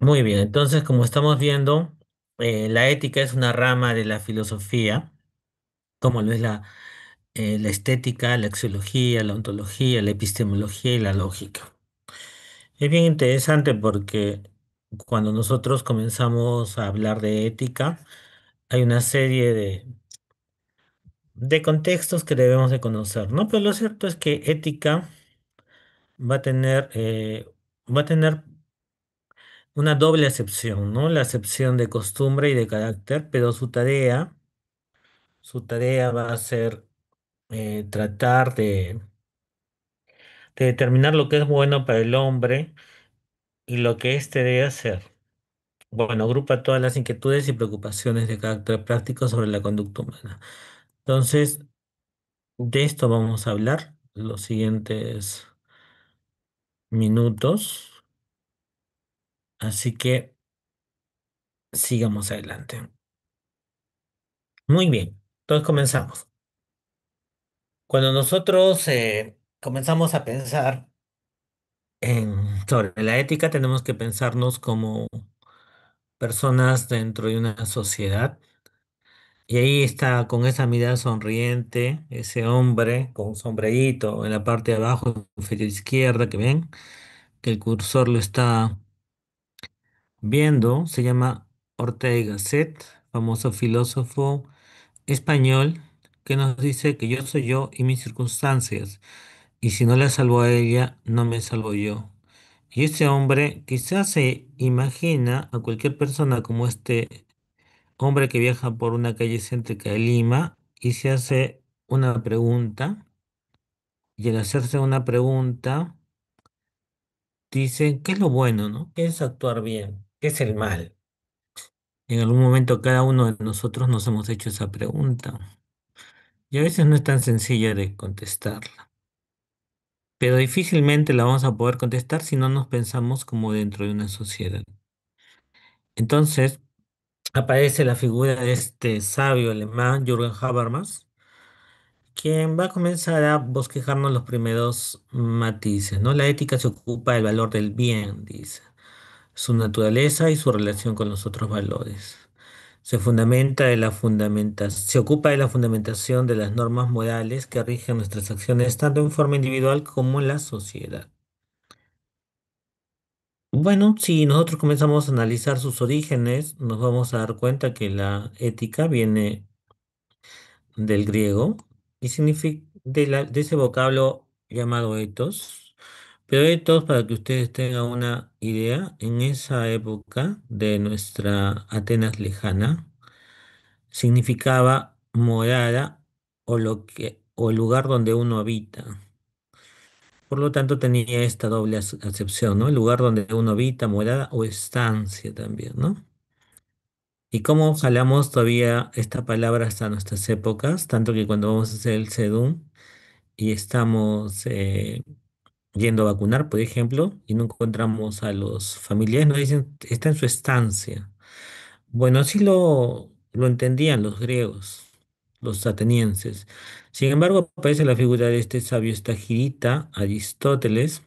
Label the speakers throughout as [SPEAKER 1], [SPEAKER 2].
[SPEAKER 1] Muy bien, entonces como estamos viendo, la ética es una rama de la filosofía, como lo es la estética, la axiología, la ontología, la epistemología y la lógica. Es bien interesante porque cuando nosotros comenzamos a hablar de ética, hay una serie de contextos que debemos de conocer, ¿no? Pero lo cierto es que ética va a tener, eh, va a tener una doble acepción, ¿no? La acepción de costumbre y de carácter, pero su tarea va a ser tratar de determinar lo que es bueno para el hombre y lo que éste debe hacer. Bueno, agrupa todas las inquietudes y preocupaciones de carácter práctico sobre la conducta humana. Entonces, de esto vamos a hablar los siguientes minutos, así que sigamos adelante. Muy bien, entonces comenzamos. Cuando nosotros comenzamos a pensar sobre la ética, tenemos que pensarnos como personas dentro de una sociedad. Y ahí está con esa mirada sonriente, ese hombre con un sombrerito en la parte de abajo, inferior izquierda, que ven, que el cursor lo está viendo. Se llama Ortega y Gasset, famoso filósofo español, que nos dice que yo soy yo y mis circunstancias, y si no la salvo a ella, no me salvo yo. Y ese hombre quizás se imagina a cualquier persona como este hombre que viaja por una calle céntrica de Lima y se hace una pregunta, y al hacerse una pregunta, dice, ¿qué es lo bueno, no? ¿Qué es actuar bien? ¿Qué es el mal? En algún momento cada uno de nosotros nos hemos hecho esa pregunta, y a veces no es tan sencilla de contestarla, pero difícilmente la vamos a poder contestar si no nos pensamos como dentro de una sociedad. Entonces, aparece la figura de este sabio alemán, Jürgen Habermas, quien va a comenzar a bosquejarnos los primeros matices, ¿no? La ética se ocupa del valor del bien, dice, su naturaleza y su relación con los otros valores. Se ocupa de la fundamentación de las normas morales que rigen nuestras acciones tanto en forma individual como en la sociedad. Bueno, si nosotros comenzamos a analizar sus orígenes, nos vamos a dar cuenta que la ética viene del griego y significa de ese vocablo llamado ethos. Pero ethos, para que ustedes tengan una idea, en esa época de nuestra Atenas lejana, significaba morada o el lugar donde uno habita. Por lo tanto, tenía esta doble acepción, ¿no? El lugar donde uno habita, morada o estancia también, ¿no? Y cómo jalamos todavía esta palabra hasta nuestras épocas, tanto que cuando vamos a hacer el sedum y estamos yendo a vacunar, por ejemplo, y no encontramos a los familiares, nos dicen, está en su estancia. Bueno, así lo entendían los griegos, los atenienses. Sin embargo, aparece la figura de este sabio estagirita, Aristóteles,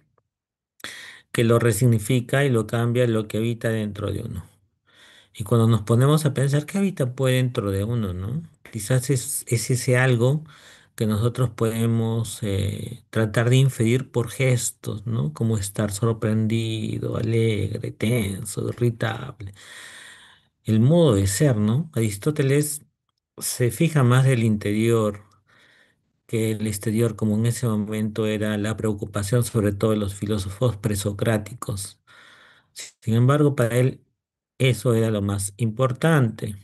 [SPEAKER 1] que lo resignifica y lo cambia a lo que habita dentro de uno. Y cuando nos ponemos a pensar qué habita pues dentro de uno, ¿no? Quizás es ese algo que nosotros podemos tratar de inferir por gestos, ¿no? Como estar sorprendido, alegre, tenso, irritable. El modo de ser, ¿no? Aristóteles se fija más del interior que el exterior, como en ese momento era la preocupación sobre todo de los filósofos presocráticos. Sin embargo, para él eso era lo más importante.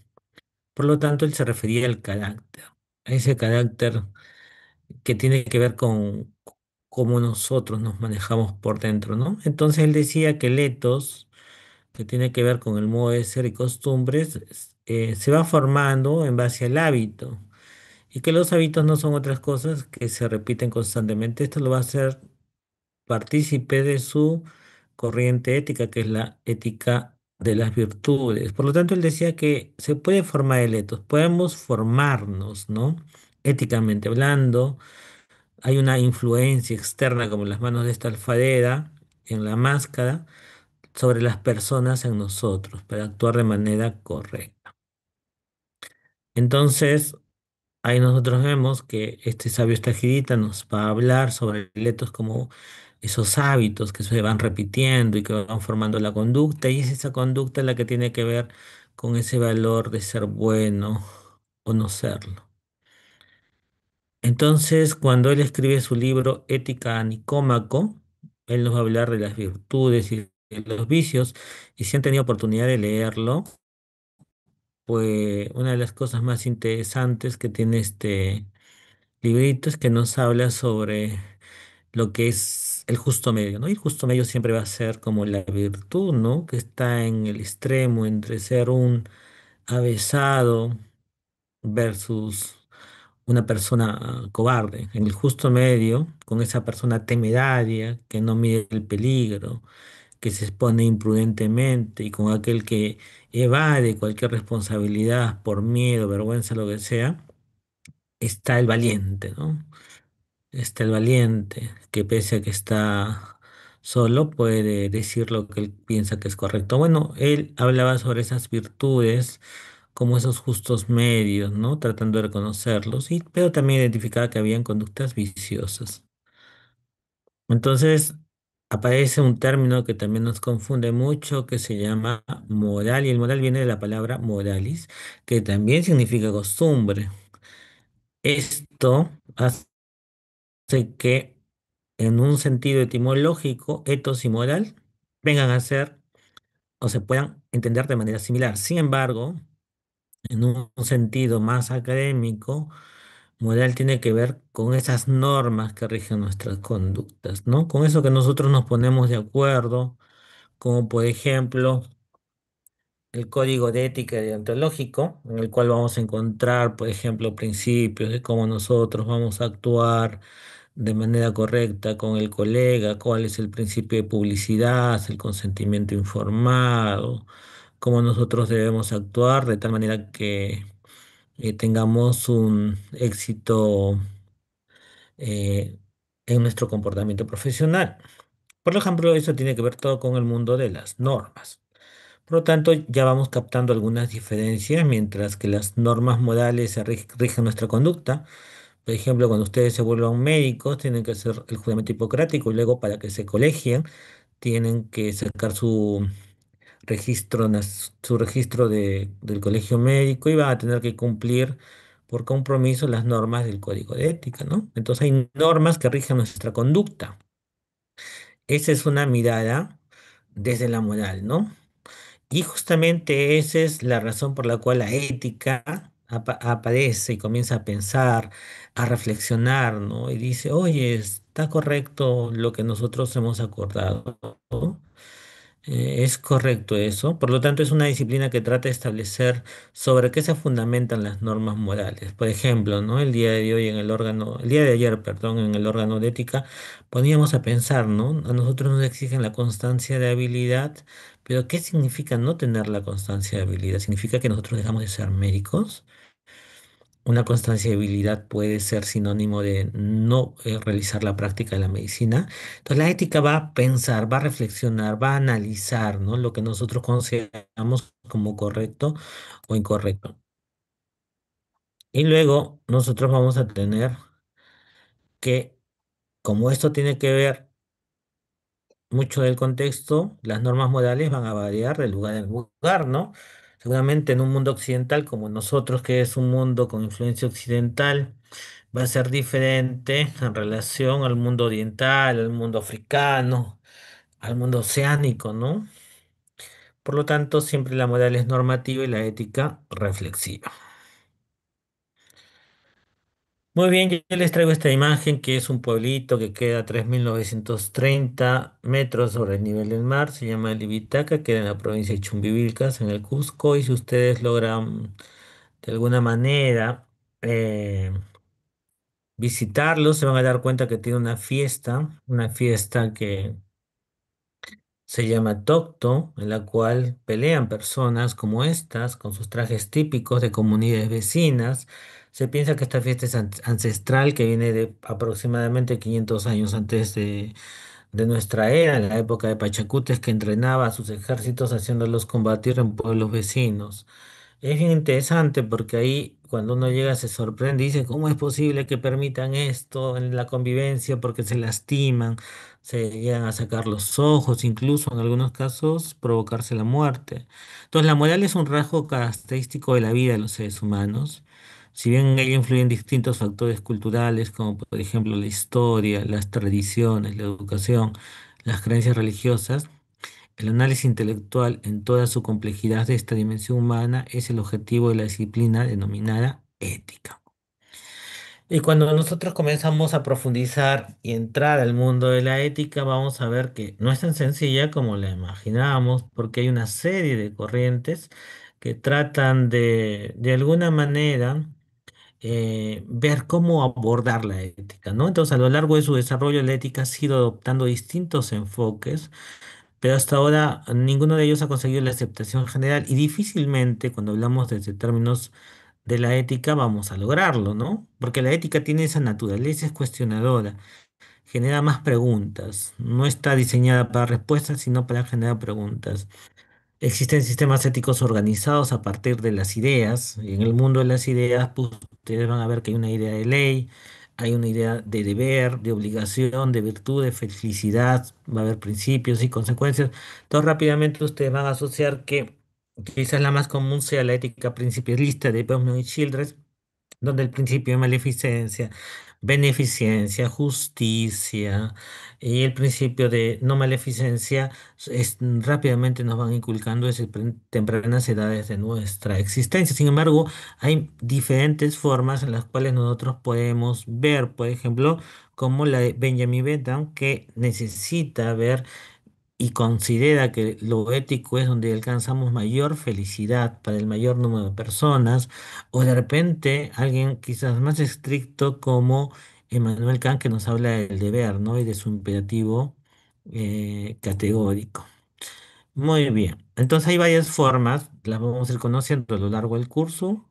[SPEAKER 1] Por lo tanto, él se refería al carácter, a ese carácter que tiene que ver con cómo nosotros nos manejamos por dentro, ¿no? Entonces él decía que el ethos, que tiene que ver con el modo de ser y costumbres, se va formando en base al hábito y que los hábitos no son otras cosas que se repiten constantemente. Esto lo va a hacer partícipe de su corriente ética, que es la ética de las virtudes. Por lo tanto, él decía que se puede formar el etos, podemos formarnos, ¿no? Éticamente hablando, hay una influencia externa como las manos de esta alfarera en la máscara, sobre las personas en nosotros para actuar de manera correcta. Entonces, ahí nosotros vemos que este sabio Estagirita nos va a hablar sobre el etos como esos hábitos que se van repitiendo y que van formando la conducta, y es esa conducta la que tiene que ver con ese valor de ser bueno o no serlo. Entonces, cuando él escribe su libro Ética a Nicómaco, él nos va a hablar de las virtudes y de los vicios, y si han tenido oportunidad de leerlo, pues una de las cosas más interesantes que tiene este librito es que nos habla sobre lo que es el justo medio, ¿no? Y el justo medio siempre va a ser como la virtud, ¿no? Que está en el extremo entre ser un avesado versus una persona cobarde, en el justo medio, con esa persona temeraria que no mide el peligro, que se expone imprudentemente, y con aquel que evade cualquier responsabilidad por miedo, vergüenza, lo que sea, está el valiente, ¿no? Está el valiente, que pese a que está solo, puede decir lo que él piensa que es correcto. Bueno, él hablaba sobre esas virtudes como esos justos medios, ¿no? Tratando de reconocerlos, pero también identificaba que habían conductas viciosas. Entonces, aparece un término que también nos confunde mucho, que se llama moral, y el moral viene de la palabra moralis, que también significa costumbre. Esto hace que, en un sentido etimológico, etos y moral vengan a ser o se puedan entender de manera similar. Sin embargo, en un sentido más académico, moral tiene que ver con esas normas que rigen nuestras conductas, ¿no? Con eso que nosotros nos ponemos de acuerdo, como por ejemplo el código de ética y deontológico, en el cual vamos a encontrar, por ejemplo, principios de cómo nosotros vamos a actuar de manera correcta con el colega, cuál es el principio de publicidad, el consentimiento informado, cómo nosotros debemos actuar de tal manera que tengamos un éxito eh, en nuestro comportamiento profesional. Por ejemplo, eso tiene que ver todo con el mundo de las normas. Por lo tanto, ya vamos captando algunas diferencias, mientras que las normas morales rigen nuestra conducta. Por ejemplo, cuando ustedes se vuelvan médicos, tienen que hacer el juramento hipocrático, y luego, para que se colegien, tienen que sacar su registro del colegio médico, y van a tener que cumplir por compromiso las normas del código de ética, ¿no? Entonces hay normas que rigen nuestra conducta. Esa es una mirada desde la moral, ¿no? Y justamente esa es la razón por la cual la ética aparece y comienza a pensar, a reflexionar, ¿no? Y dice, oye, está correcto lo que nosotros hemos acordado, ¿no? Es correcto eso. Por lo tanto, es una disciplina que trata de establecer sobre qué se fundamentan las normas morales. Por ejemplo, ¿no? El día de ayer, perdón, en el órgano de ética, poníamos a pensar, ¿no? A nosotros nos exigen la constancia de habilidad, pero ¿qué significa no tener la constancia de habilidad? ¿Significa que nosotros dejamos de ser médicos? Una constancia de habilidad puede ser sinónimo de no realizar la práctica de la medicina. Entonces, la ética va a pensar, va a reflexionar, va a analizar, ¿no? Lo que nosotros consideramos como correcto o incorrecto. Y luego nosotros vamos a tener que, como esto tiene que ver mucho del contexto, las normas morales van a variar de lugar en lugar, ¿no? Seguramente en un mundo occidental como nosotros, que es un mundo con influencia occidental, va a ser diferente en relación al mundo oriental, al mundo africano, al mundo oceánico, ¿no? Por lo tanto, siempre la moral es normativa y la ética reflexiva. Muy bien, yo les traigo esta imagen, que es un pueblito que queda a 3.930 metros sobre el nivel del mar. Se llama Libitaca, queda en la provincia de Chumbivilcas, en el Cusco. Y si ustedes logran de alguna manera eh, visitarlo, se van a dar cuenta que tiene una fiesta que se llama Tocto, en la cual pelean personas como estas, con sus trajes típicos de comunidades vecinas. Se piensa que esta fiesta es ancestral, que viene de aproximadamente 500 años antes de nuestra era, en la época de Pachacútez, que entrenaba a sus ejércitos haciéndolos combatir en pueblos vecinos. Es bien interesante porque ahí cuando uno llega se sorprende y dice, ¿cómo es posible que permitan esto en la convivencia? Porque se lastiman, se llegan a sacar los ojos, incluso en algunos casos provocarse la muerte. Entonces la moral es un rasgo característico de la vida de los seres humanos. Si bien en ello influyen distintos factores culturales, como por ejemplo la historia, las tradiciones, la educación, las creencias religiosas, el análisis intelectual en toda su complejidad de esta dimensión humana es el objetivo de la disciplina denominada ética. Y cuando nosotros comenzamos a profundizar y entrar al mundo de la ética, vamos a ver que no es tan sencilla como la imaginábamos, porque hay una serie de corrientes que tratan de alguna manera, ver cómo abordar la ética, ¿no? Entonces, a lo largo de su desarrollo, la ética ha sido adoptando distintos enfoques, pero hasta ahora ninguno de ellos ha conseguido la aceptación general y difícilmente cuando hablamos desde términos de la ética vamos a lograrlo, ¿no? Porque la ética tiene esa naturaleza, es cuestionadora, genera más preguntas, no está diseñada para respuestas, sino para generar preguntas. Existen sistemas éticos organizados a partir de las ideas, y en el mundo de las ideas, pues, ustedes van a ver que hay una idea de ley, hay una idea de deber, de obligación, de virtud, de felicidad, va a haber principios y consecuencias. Entonces, rápidamente ustedes van a asociar que quizás la más común sea la ética principialista de Bauman y Childress, donde el principio de maleficencia, beneficencia, justicia y el principio de no maleficencia rápidamente nos van inculcando desde tempranas edades de nuestra existencia. Sin embargo, hay diferentes formas en las cuales nosotros podemos ver, por ejemplo, como la de Benjamin Bentham, que necesita ver y considera que lo ético es donde alcanzamos mayor felicidad para el mayor número de personas, o de repente alguien quizás más estricto como Emmanuel Kant que nos habla del deber, ¿no? Y de su imperativo categórico. Muy bien, entonces hay varias formas, las vamos a ir conociendo a lo largo del curso.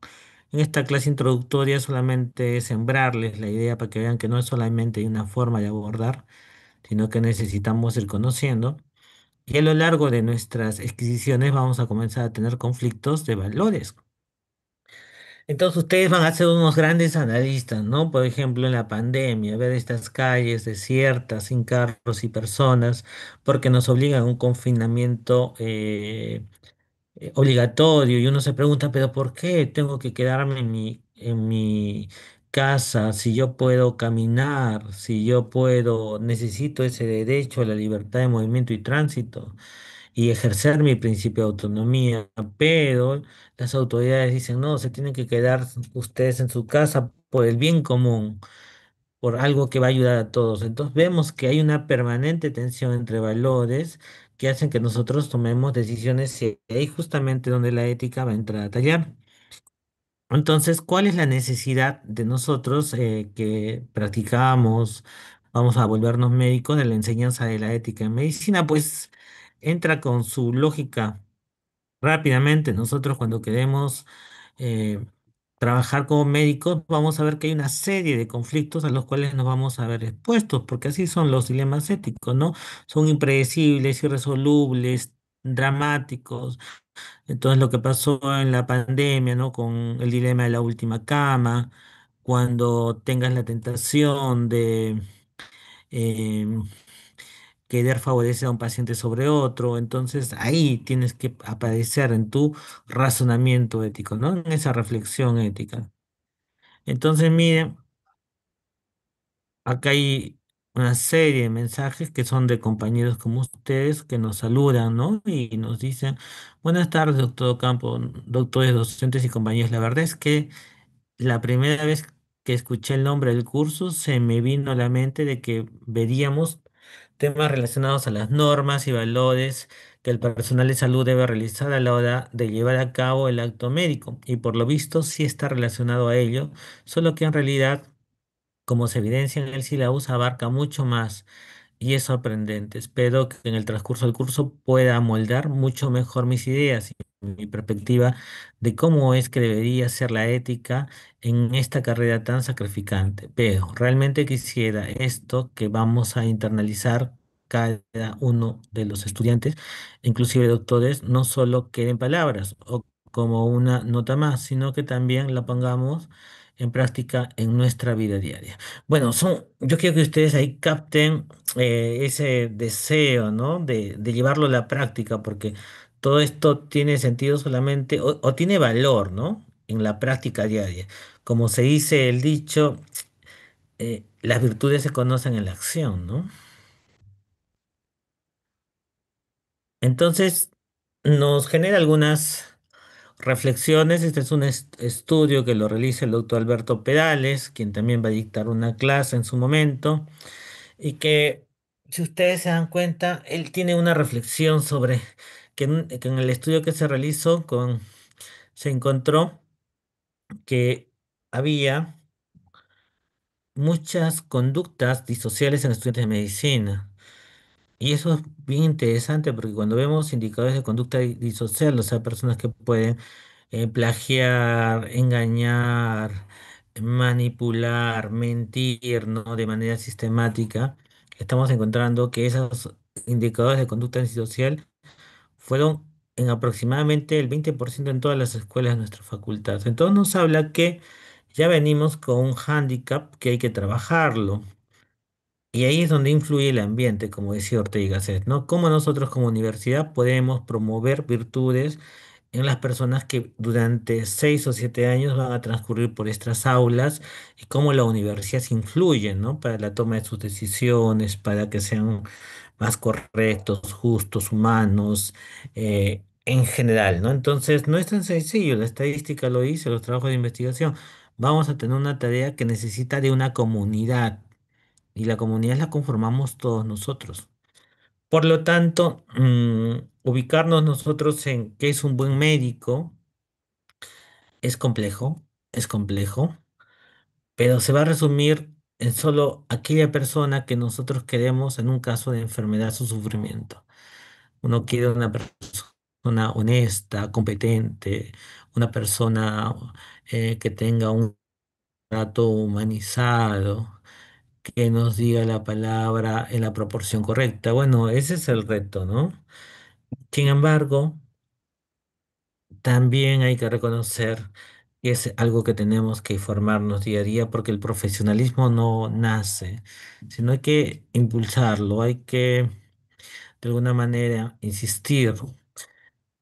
[SPEAKER 1] En esta clase introductoria solamente es sembrarles la idea para que vean que no es solamente una forma de abordar, sino que necesitamos ir conociendo. Y a lo largo de nuestras exquisiciones vamos a comenzar a tener conflictos de valores. Entonces ustedes van a ser unos grandes analistas, ¿no? Por ejemplo, en la pandemia, ver estas calles desiertas, sin carros y personas, porque nos obligan a un confinamiento obligatorio. Y uno se pregunta, ¿pero por qué tengo que quedarme en mi casa si yo puedo caminar, si yo puedo, necesito ese derecho a la libertad de movimiento y tránsito y ejercer mi principio de autonomía, pero las autoridades dicen, no, se tienen que quedar ustedes en su casa por el bien común, por algo que va a ayudar a todos. Entonces vemos que hay una permanente tensión entre valores que hacen que nosotros tomemos decisiones y ahí justamente donde la ética va a entrar a tallar. Entonces, ¿cuál es la necesidad de nosotros que practicamos, vamos a volvernos médicos de la enseñanza de la ética en medicina? Pues entra con su lógica rápidamente. Nosotros cuando queremos eh, trabajar como médicos, vamos a ver que hay una serie de conflictos a los cuales nos vamos a ver expuestos, porque así son los dilemas éticos, ¿no? Son impredecibles, irresolubles, dramáticos. Entonces, lo que pasó en la pandemia, ¿no? Con el dilema de la última cama, cuando tengas la tentación de em, querer favorecer a un paciente sobre otro, entonces ahí tienes que aparecer en tu razonamiento ético, ¿no? En esa reflexión ética. Entonces, miren, acá hay una serie de mensajes que son de compañeros como ustedes que nos saludan, ¿no? Y nos dicen, buenas tardes, doctor Campo, doctores, docentes y compañeros. La verdad es que la primera vez que escuché el nombre del curso se me vino a la mente de que veríamos temas relacionados a las normas y valores que el personal de salud debe realizar a la hora de llevar a cabo el acto médico. Y por lo visto sí está relacionado a ello, solo que en realidad, como se evidencia en el sílabus, abarca mucho más y es sorprendente. Espero que en el transcurso del curso pueda moldar mucho mejor mis ideas y mi perspectiva de cómo es que debería ser la ética en esta carrera tan sacrificante. Pero realmente quisiera esto que vamos a internalizar. cada uno de los estudiantes, inclusive doctores, no solo queden palabras o como una nota más, sino que también la pongamos en práctica en nuestra vida diaria. Bueno, yo quiero que ustedes ahí capten ese deseo, ¿no? De llevarlo a la práctica, porque todo esto tiene sentido solamente, o tiene valor, ¿no? En la práctica diaria. Como se dice el dicho, las virtudes se conocen en la acción, ¿no? Entonces, nos genera algunas reflexiones. Este es un estudio que lo realiza el doctor Alberto Perales, quien también va a dictar una clase en su momento, y que, si ustedes se dan cuenta, él tiene una reflexión sobre que en el estudio que se realizó se encontró que había muchas conductas disociales en estudiantes de medicina. Y eso es bien interesante porque cuando vemos indicadores de conducta disocial, o sea, personas que pueden plagiar, engañar, manipular, mentir, ¿no? De manera sistemática, estamos encontrando que esos indicadores de conducta disocial fueron en aproximadamente el 20% en todas las escuelas de nuestra facultad. Entonces nos habla que ya venimos con un hándicap que hay que trabajarlo. Y ahí es donde influye el ambiente, como decía Ortega y Gasset, ¿no? Cómo nosotros como universidad podemos promover virtudes en las personas que durante 6 o 7 años van a transcurrir por estas aulas y cómo la universidad se influye, ¿no? Para la toma de sus decisiones, para que sean más correctos, justos, humanos, en general, ¿no? Entonces, no es tan sencillo, la estadística lo dice, los trabajos de investigación. Vamos a tener una tarea que necesita de una comunidad y la comunidad la conformamos todos nosotros. Por lo tanto, ubicarnos nosotros en qué es un buen médico es complejo, pero se va a resumir en solo aquella persona que nosotros queremos en un caso de enfermedad o sufrimiento. Uno quiere una persona honesta, competente, una persona que tenga un trato humanizado, que nos diga la palabra en la proporción correcta. Bueno, ese es el reto, ¿no? Sin embargo, también hay que reconocer que es algo que tenemos que formarnos día a día porque el profesionalismo no nace, sino hay que impulsarlo, hay que de alguna manera insistir.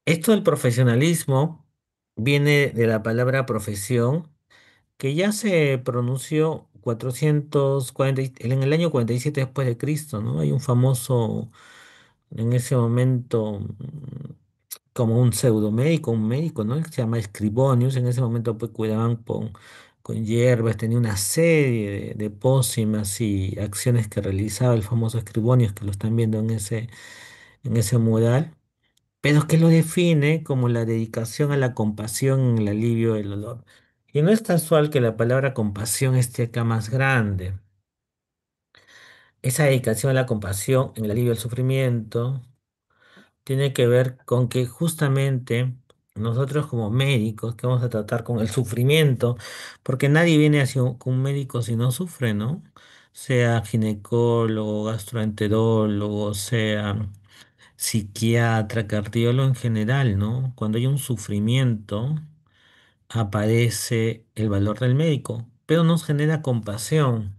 [SPEAKER 1] Esto del profesionalismo viene de la palabra profesión, que ya se pronunció 440 en el año 47 después de Cristo, ¿no? Hay un famoso, en ese momento, como un pseudomédico, un médico, ¿no? Que se llama Scribonius. En ese momento pues cuidaban con hierbas, tenía una serie de pócimas y acciones que realizaba el famoso Scribonius, que lo están viendo en ese mural, pero que lo define como la dedicación a la compasión en el alivio del dolor. Y no es casual que la palabra compasión esté acá más grande. Esa dedicación a la compasión en el alivio del sufrimiento tiene que ver con que justamente nosotros como médicos que vamos a tratar con el sufrimiento, porque nadie viene hacia con un médico si no sufre, ¿no? Sea ginecólogo, gastroenterólogo, sea psiquiatra, cardiólogo en general, ¿no? Cuando hay un sufrimiento, aparece el valor del médico, pero nos genera compasión.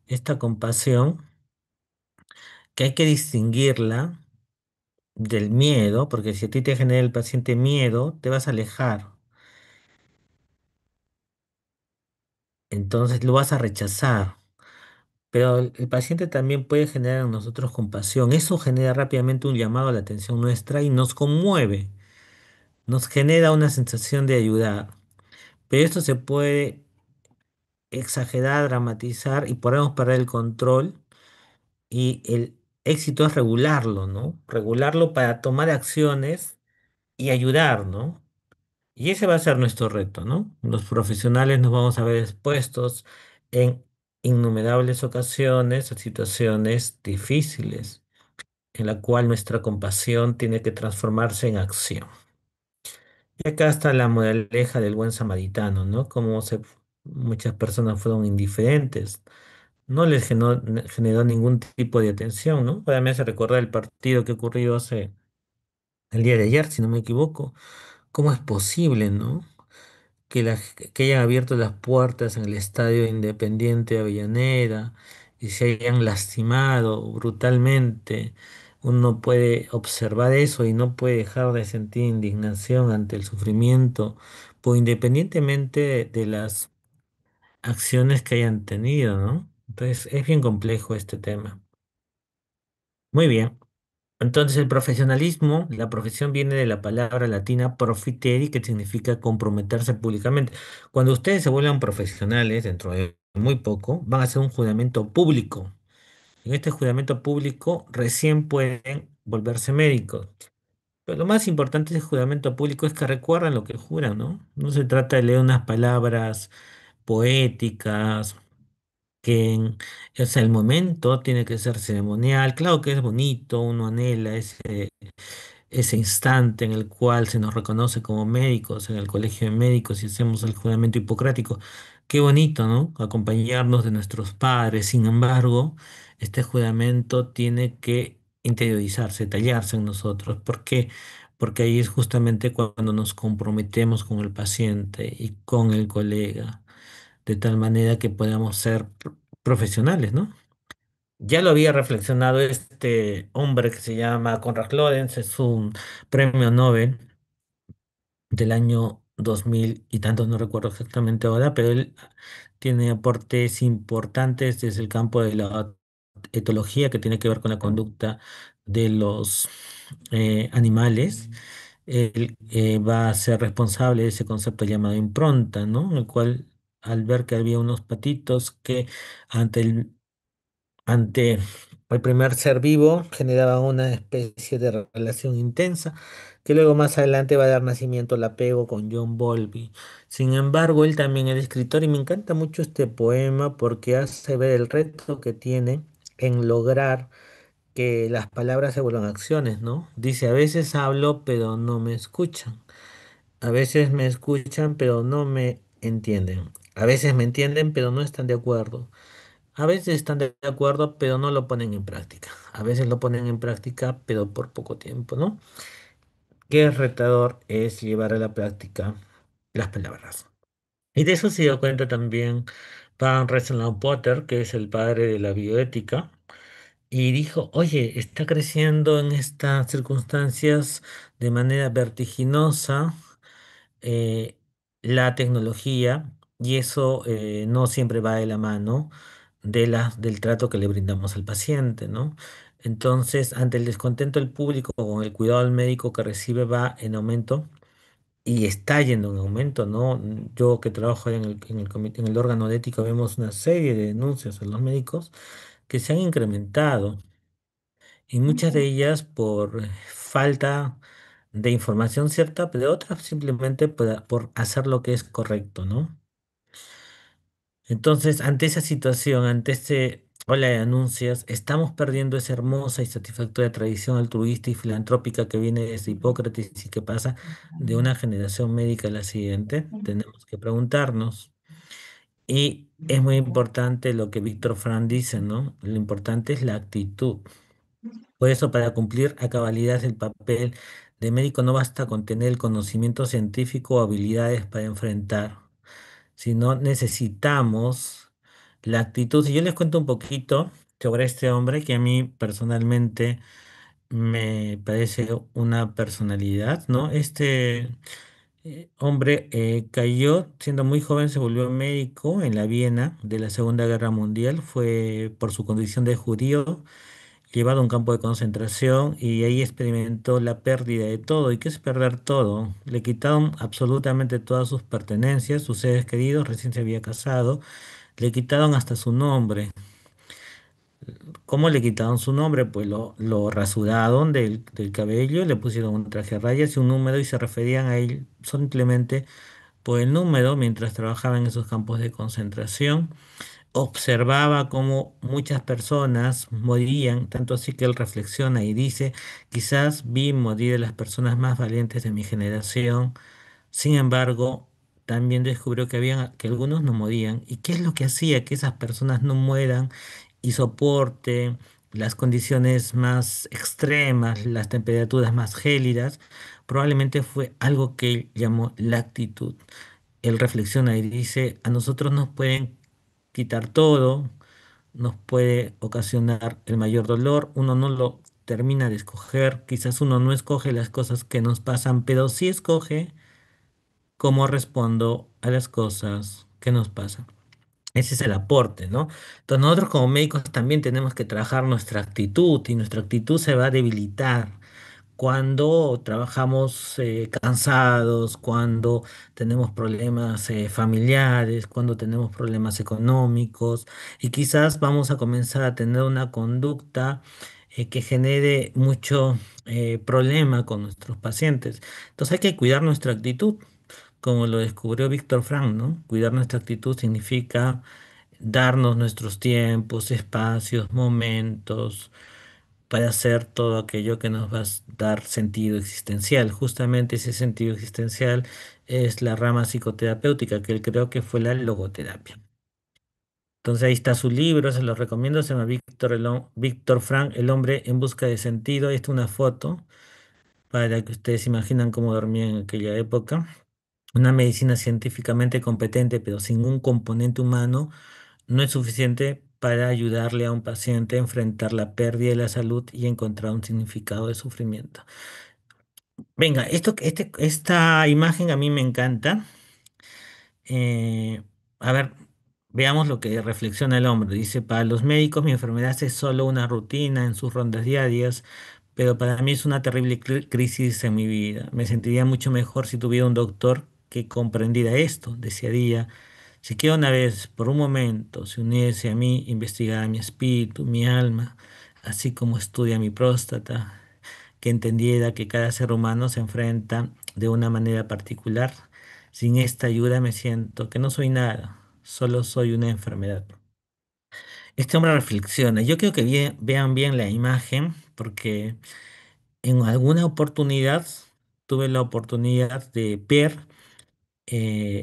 [SPEAKER 1] Esta compasión que hay que distinguirla del miedo, porque si a ti te genera el paciente miedo, te vas a alejar, entonces lo vas a rechazar. Pero el paciente también puede generar en nosotros compasión. Eso genera rápidamente un llamado a la atención nuestra y nos conmueve, nos genera una sensación de ayudar. Pero esto se puede exagerar, dramatizar y podemos perder el control y el éxito es regularlo, ¿no? Regularlo para tomar acciones y ayudar, ¿no? Y ese va a ser nuestro reto, ¿no? Los profesionales nos vamos a ver expuestos en innumerables ocasiones a situaciones difíciles, en la cual nuestra compasión tiene que transformarse en acción. Y acá está la moraleja del buen samaritano, ¿no? Muchas personas fueron indiferentes, no les generó ningún tipo de atención, ¿no? Ahora me hace recordar el partido que ocurrió hace el día de ayer, si no me equivoco. ¿Cómo es posible, no? Que hayan abierto las puertas en el Estadio Independiente de Avellaneda y se hayan lastimado brutalmente. Uno puede observar eso y no puede dejar de sentir indignación ante el sufrimiento, pues independientemente de las acciones que hayan tenido, ¿no? Entonces es bien complejo este tema. Muy bien. Entonces, el profesionalismo, la profesión viene de la palabra latina profiteri, que significa comprometerse públicamente. Cuando ustedes se vuelvan profesionales, dentro de muy poco, van a hacer un juramento público. En este juramento público recién pueden volverse médicos. Pero lo más importante del juramento público es que recuerdan lo que juran, ¿no? No se trata de leer unas palabras poéticas, que en, o sea, el momento tiene que ser ceremonial. Claro que es bonito, uno anhela ese instante en el cual se nos reconoce como médicos en el colegio de médicos y hacemos el juramento hipocrático. Qué bonito, ¿no? Acompañarnos de nuestros padres. Sin embargo, este juramento tiene que interiorizarse, tallarse en nosotros. ¿Por qué? Porque ahí es justamente cuando nos comprometemos con el paciente y con el colega, de tal manera que podamos ser profesionales, ¿no? Ya lo había reflexionado este hombre que se llama Konrad Lorenz, es un premio Nobel del año 2000 y tantos, no recuerdo exactamente ahora, pero él tiene aportes importantes desde el campo de la etología, que tiene que ver con la conducta de los animales. Él va a ser responsable de ese concepto llamado impronta, ¿no? En el cual, al ver que había unos patitos que ante ante el primer ser vivo generaba una especie de relación intensa que luego más adelante va a dar nacimiento al apego con John Bowlby. Sin embargo, él también es escritor y me encanta mucho este poema porque hace ver el reto que tiene en lograr que las palabras se vuelvan acciones, ¿no? Dice, a veces hablo pero no me escuchan. A veces me escuchan pero no me entienden. A veces me entienden pero no están de acuerdo. A veces están de acuerdo, pero no lo ponen en práctica. A veces lo ponen en práctica, pero por poco tiempo, ¿no? Qué retador es llevar a la práctica las palabras. Y de eso se dio cuenta también Van Rensselaer Potter, que es el padre de la bioética, y dijo, oye, está creciendo en estas circunstancias de manera vertiginosa eh, la tecnología y eso no siempre va de la mano del trato que le brindamos al paciente, ¿no? Entonces, ante el descontento del público con el cuidado al médico que recibe va en aumento y está yendo en aumento, ¿no? Yo que trabajo en el comité, en el órgano de ética, vemos una serie de denuncias a los médicos que se han incrementado y muchas de ellas por falta de información cierta, pero otras simplemente por hacer lo que es correcto, ¿no? Entonces, ante esa situación, ante este ola de anuncias, estamos perdiendo esa hermosa y satisfactoria tradición altruista y filantrópica que viene desde Hipócrates y que pasa de una generación médica a la siguiente. Tenemos que preguntarnos. Y es muy importante lo que Víctor Frank dice, ¿no? Lo importante es la actitud. Por eso, para cumplir a cabalidad el papel de médico no basta con tener el conocimiento científico o habilidades para enfrentar, sino necesitamos la actitud. Si yo les cuento un poquito sobre este hombre que a mí personalmente me parece una personalidad, ¿no? Este hombre cayó siendo muy joven, se volvió médico en la Viena de la Segunda Guerra Mundial, fue por su condición de judío llevado a un campo de concentración y ahí experimentó la pérdida de todo. ¿Y qué es perder todo? Le quitaron absolutamente todas sus pertenencias, sus seres queridos, recién se había casado, le quitaron hasta su nombre. ¿Cómo le quitaron su nombre? Pues lo rasuraron del cabello, le pusieron un traje a rayas y un número y se referían a él simplemente por el número mientras trabajaba en esos campos de concentración. Observaba cómo muchas personas morían, tanto así que él reflexiona y dice, quizás vi morir a las personas más valientes de mi generación, sin embargo, también descubrió que que algunos no morían. ¿Y qué es lo que hacía que esas personas no mueran y soporten las condiciones más extremas, las temperaturas más gélidas? Probablemente fue algo que él llamó la actitud. Él reflexiona y dice, a nosotros nos pueden quitar todo, nos puede ocasionar el mayor dolor, uno no lo termina de escoger, quizás uno no escoge las cosas que nos pasan, pero sí escoge cómo respondo a las cosas que nos pasan. Ese es el aporte, ¿no? Entonces nosotros como médicos también tenemos que trabajar nuestra actitud y nuestra actitud se va a debilitar cuando trabajamos cansados, cuando tenemos problemas familiares, cuando tenemos problemas económicos y quizás vamos a comenzar a tener una conducta que genere mucho problema con nuestros pacientes. Entonces hay que cuidar nuestra actitud, como lo descubrió Víctor Frank, ¿no? Cuidar nuestra actitud significa darnos nuestros tiempos, espacios, momentos para hacer todo aquello que nos va a dar sentido existencial. Justamente ese sentido existencial es la rama psicoterapéutica, que él creo que fue la logoterapia. Entonces ahí está su libro, se lo recomiendo, se llama Víctor Frank, El hombre en busca de sentido. Esta es una foto para que ustedes imaginan cómo dormía en aquella época. Una medicina científicamente competente, pero sin un componente humano, no es suficiente para ayudarle a un paciente a enfrentar la pérdida de la salud y encontrar un significado de sufrimiento. Venga, esta imagen a mí me encanta. Eh, a ver, veamos lo que reflexiona el hombre. Dice, para los médicos mi enfermedad es solo una rutina en sus rondas diarias, pero para mí es una terrible crisis en mi vida. Me sentiría mucho mejor si tuviera un doctor que comprendiera esto, desearía. Si quiero una vez, por un momento, se uniese a mí, investigara mi espíritu, mi alma, así como estudia mi próstata, que entendiera que cada ser humano se enfrenta de una manera particular. Sin esta ayuda me siento que no soy nada, solo soy una enfermedad. Este hombre reflexiona. Yo creo que vean bien la imagen porque en alguna oportunidad tuve la oportunidad de ver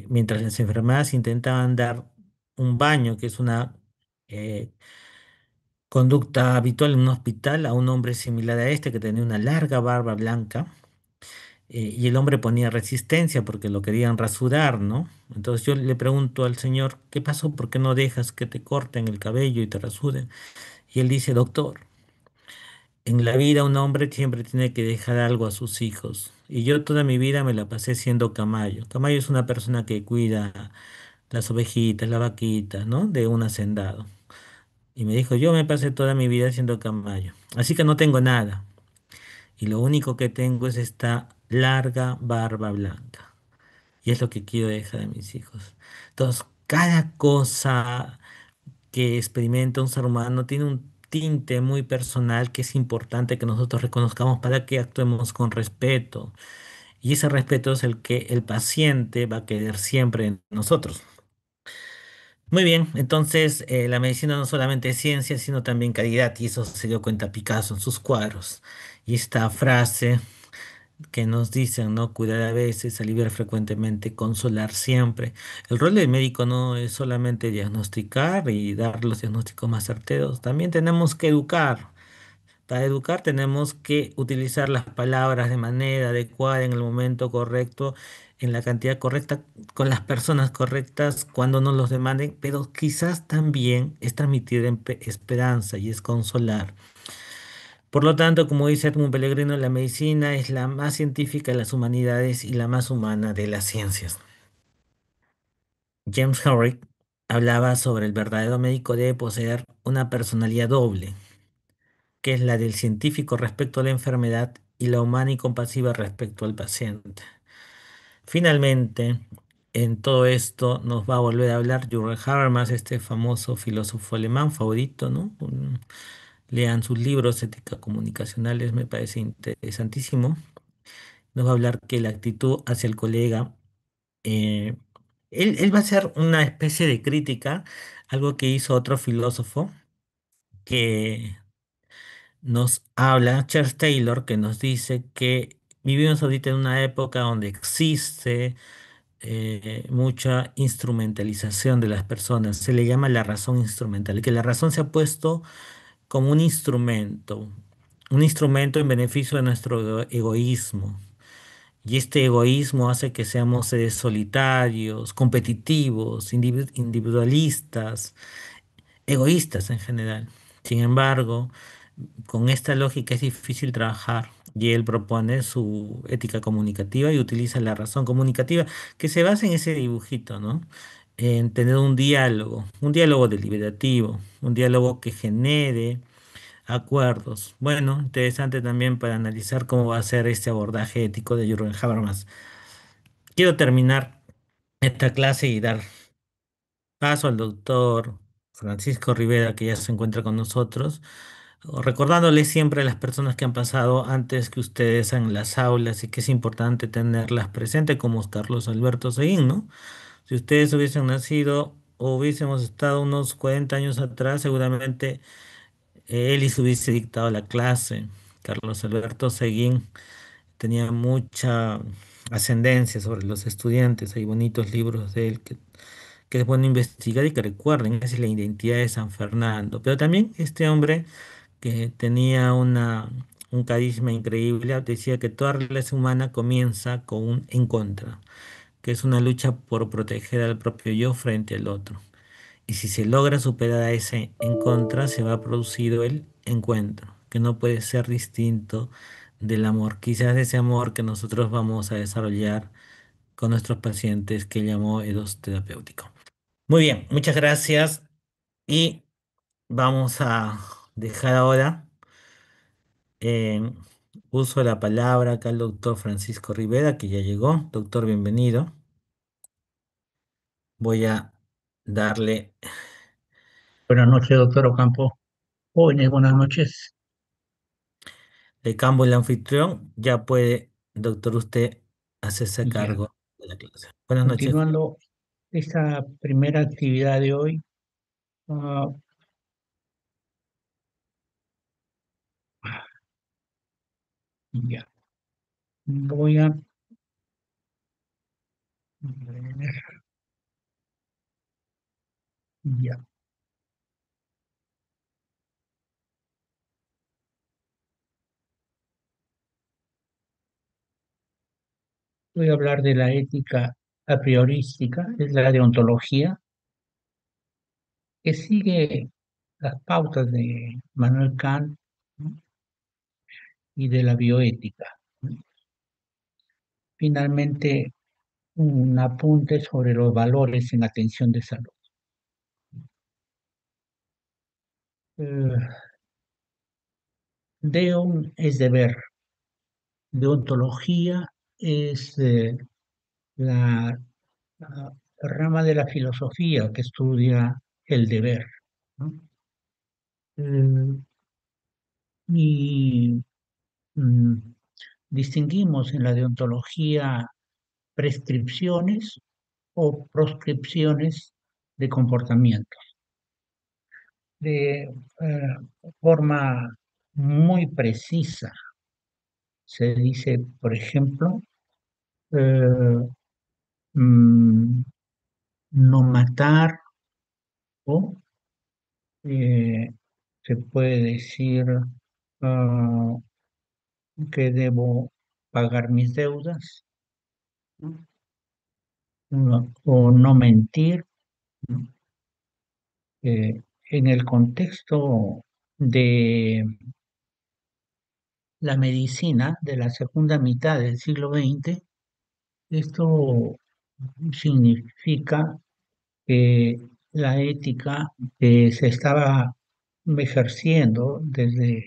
[SPEAKER 1] mientras las enfermeras intentaban dar un baño, que es una eh, conducta habitual en un hospital, a un hombre similar a este que tenía una larga barba blanca. Y el hombre ponía resistencia porque lo querían rasurar, ¿no? Entonces yo le pregunto al señor, ¿qué pasó? ¿Por qué no dejas que te corten el cabello y te rasuren? Y él dice, doctor, en la vida un hombre siempre tiene que dejar algo a sus hijos. Y yo toda mi vida me la pasé siendo camayo. Camayo es una persona que cuida las ovejitas, la vaquita, ¿no? De un hacendado. Y me dijo, yo me pasé toda mi vida siendo camayo. Así que no tengo nada. Y lo único que tengo es esta larga barba blanca. Y es lo que quiero dejar a mis hijos. Entonces, cada cosa que experimenta un ser humano tiene un tinte muy personal que es importante que nosotros reconozcamos para que actuemos con respeto. Y ese respeto es el que el paciente va a querer siempre en nosotros. Muy bien, entonces la medicina no solamente es ciencia, sino también caridad, y eso se dio cuenta Picasso en sus cuadros. Y esta frase que nos dicen, ¿no? Cuidar a veces, aliviar frecuentemente, consolar siempre. El rol del médico no es solamente diagnosticar y dar los diagnósticos más certeros, también tenemos que educar. Para educar tenemos que utilizar las palabras de manera adecuada, en el momento correcto, en la cantidad correcta, con las personas correctas, cuando nos los demanden, pero quizás también es transmitir esperanza y es consolar. Por lo tanto, como dice Edmund Pellegrino, la medicina es la más científica de las humanidades y la más humana de las ciencias. James Herrick hablaba sobre el verdadero médico debe poseer una personalidad doble, que es la del científico respecto a la enfermedad y la humana y compasiva respecto al paciente. Finalmente, en todo esto nos va a volver a hablar Jürgen Habermas, este famoso filósofo alemán favorito, ¿no? Lean sus libros, Ética Comunicacionales, me parece interesantísimo. Nos va a hablar que la actitud hacia el colega, eh, él va a hacer una especie de crítica, algo que hizo otro filósofo que nos habla, Charles Taylor, que nos dice que vivimos ahorita en una época donde existe mucha instrumentalización de las personas. Se le llama la razón instrumental, que la razón se ha puesto como un instrumento en beneficio de nuestro egoísmo. Y este egoísmo hace que seamos seres solitarios, competitivos, individualistas, egoístas en general. Sin embargo, con esta lógica es difícil trabajar y él propone su ética comunicativa y utiliza la razón comunicativa que se basa en ese dibujito, ¿no? En tener un diálogo deliberativo, un diálogo que genere acuerdos. Bueno, interesante también para analizar cómo va a ser este abordaje ético de Jürgen Habermas. Quiero terminar esta clase y dar paso al doctor Francisco Rivera, que ya se encuentra con nosotros, recordándole siempre a las personas que han pasado antes que ustedes en las aulas y que es importante tenerlas presentes, como Carlos Alberto Seguín, ¿no? Si ustedes hubiesen nacido o hubiésemos estado unos 40 años atrás, seguramente él y se hubiese dictado la clase. Carlos Alberto Seguín tenía mucha ascendencia sobre los estudiantes. Hay bonitos libros de él que es bueno investigar y que recuerden, esa es la identidad de San Fernando. Pero también este hombre que tenía un carisma increíble, decía que toda relación humana comienza con un en contra, que es una lucha por proteger al propio yo frente al otro. Y si se logra superar a ese en contra, se va a producir el encuentro, que no puede ser distinto del amor. Quizás ese amor que nosotros vamos a desarrollar con nuestros pacientes que llamó Eros terapéutico. Muy bien, muchas gracias y vamos a dejar ahora en uso de la palabra acá al doctor Francisco Rivera, que ya llegó. Doctor, bienvenido. Voy a darle
[SPEAKER 2] Buenas noches, doctor Ocampo. Jóvenes, buenas noches.
[SPEAKER 1] de cambio el anfitrión. Ya puede, doctor, usted hacerse
[SPEAKER 2] Ya,
[SPEAKER 1] cargo de la clase. Buenas noches.
[SPEAKER 2] continuando esta primera actividad de hoy, ah, ya, voy a, ya, voy a hablar de la ética a priorística, es la deontología, que sigue las pautas de Manuel Kant, ¿no? Y de la bioética, ¿no? Finalmente, un apunte sobre los valores en atención de salud. Eh, Deon es deber, deontología es la, la rama de la filosofía que estudia el deber, ¿no? Eh, y mm, distinguimos en la deontología prescripciones o proscripciones de comportamiento. De forma muy precisa se dice, por ejemplo, eh, mm, no matar o eh, se puede decir ah, que debo pagar mis deudas, ¿no? O no mentir, ¿no? En el contexto de la medicina de la segunda mitad del siglo XX, esto significa que la ética que se estaba ejerciendo desde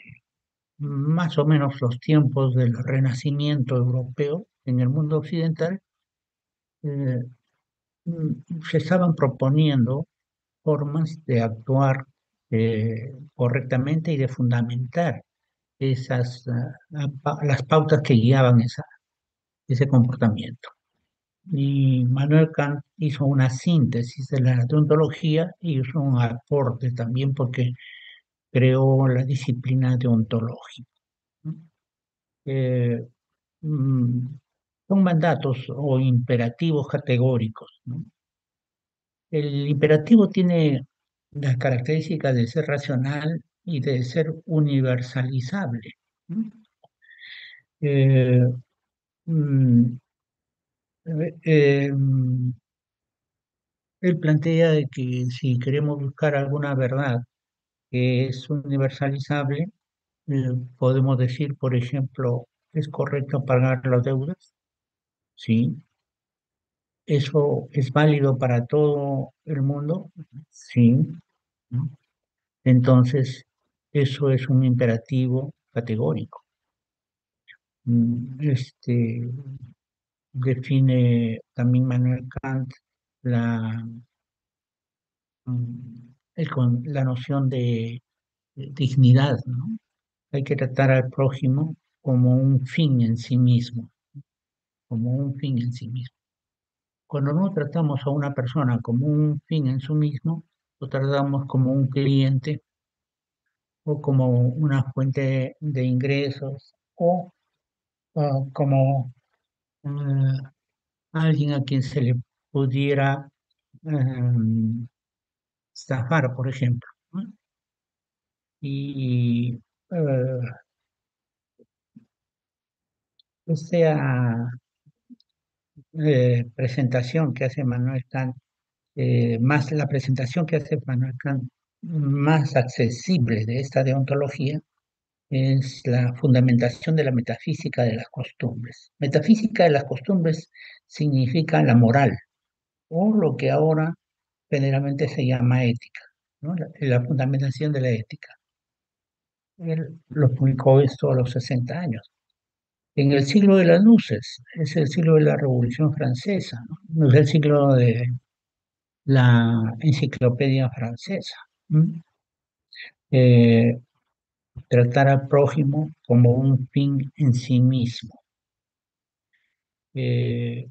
[SPEAKER 2] más o menos los tiempos del Renacimiento europeo en el mundo occidental, eh, se estaban proponiendo formas de actuar correctamente y de fundamentar las pautas que guiaban ese comportamiento. Y Manuel Kant hizo una síntesis de la deontología y hizo un aporte también porque creó la disciplina deontológica, ¿no? Eh, mm, son mandatos o imperativos categóricos, ¿no? El imperativo tiene las características de ser racional y de ser universalizable, ¿no? Eh, mm, eh, eh, mm, Él plantea de que si queremos buscar alguna verdad que es universalizable, podemos decir, por ejemplo, ¿es correcto pagar las deudas? Sí. ¿Eso es válido para todo el mundo? Sí. ¿No? Entonces, eso es un imperativo categórico. Define también Manuel Kant la, la noción de dignidad, ¿no? Hay que tratar al prójimo como un fin en sí mismo, como un fin en sí mismo. Cuando no tratamos a una persona como un fin en sí mismo, lo tratamos como un cliente o como una fuente de ingresos o como alguien a quien se le pudiera eh, estafar, por ejemplo, ¿no? Y esa presentación que hace Manuel Kant, más la presentación que hace Manuel Kant más accesible de esta deontología, es la fundamentación de la metafísica de las costumbres. Metafísica de las costumbres significa la moral, o lo que ahora generalmente se llama ética, ¿no? La fundamentación de la ética. Él lo publicó esto a los 60 años. En el siglo de las luces, es el siglo de la Revolución Francesa, ¿no? No es el siglo de la enciclopedia francesa. ¿M? Eh, Tratar al prójimo como un fin en sí mismo. Eh,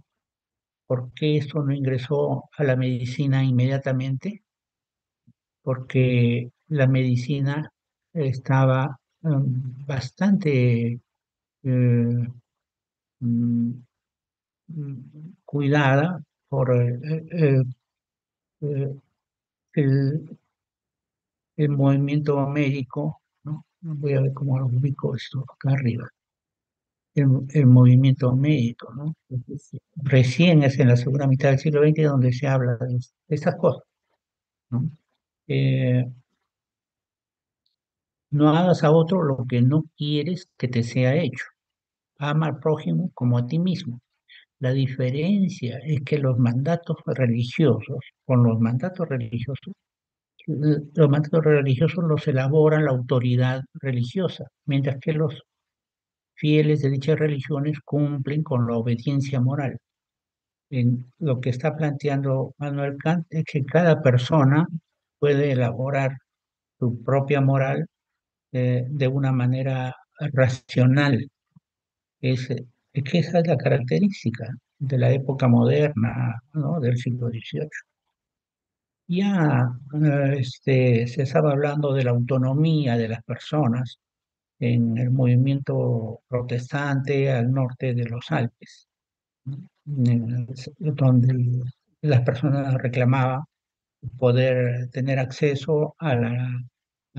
[SPEAKER 2] ¿Por qué esto no ingresó a la medicina inmediatamente? Porque la medicina estaba bastante eh, mm, cuidada por eh, el, el movimiento médico, ¿no? Voy a ver cómo lo ubico esto acá arriba. El movimiento médico, ¿no? Entonces, recién es en la segunda mitad del siglo XX donde se habla de estas cosas, ¿no? Eh, no hagas a otro lo que no quieres que te sea hecho. Ama al prójimo como a ti mismo. La diferencia es que los mandatos religiosos, con los mandatos religiosos los elabora la autoridad religiosa, mientras que los fieles de dichas religiones cumplen con la obediencia moral. Lo que está planteando Manuel Kant es que cada persona puede elaborar su propia moral de una manera racional. Es que esa es la característica de la época moderna, ¿no? Del siglo XVIII. Ya se estaba hablando de la autonomía de las personas en el movimiento protestante al norte de los Alpes, ¿no? Donde las personas reclamaban poder tener acceso a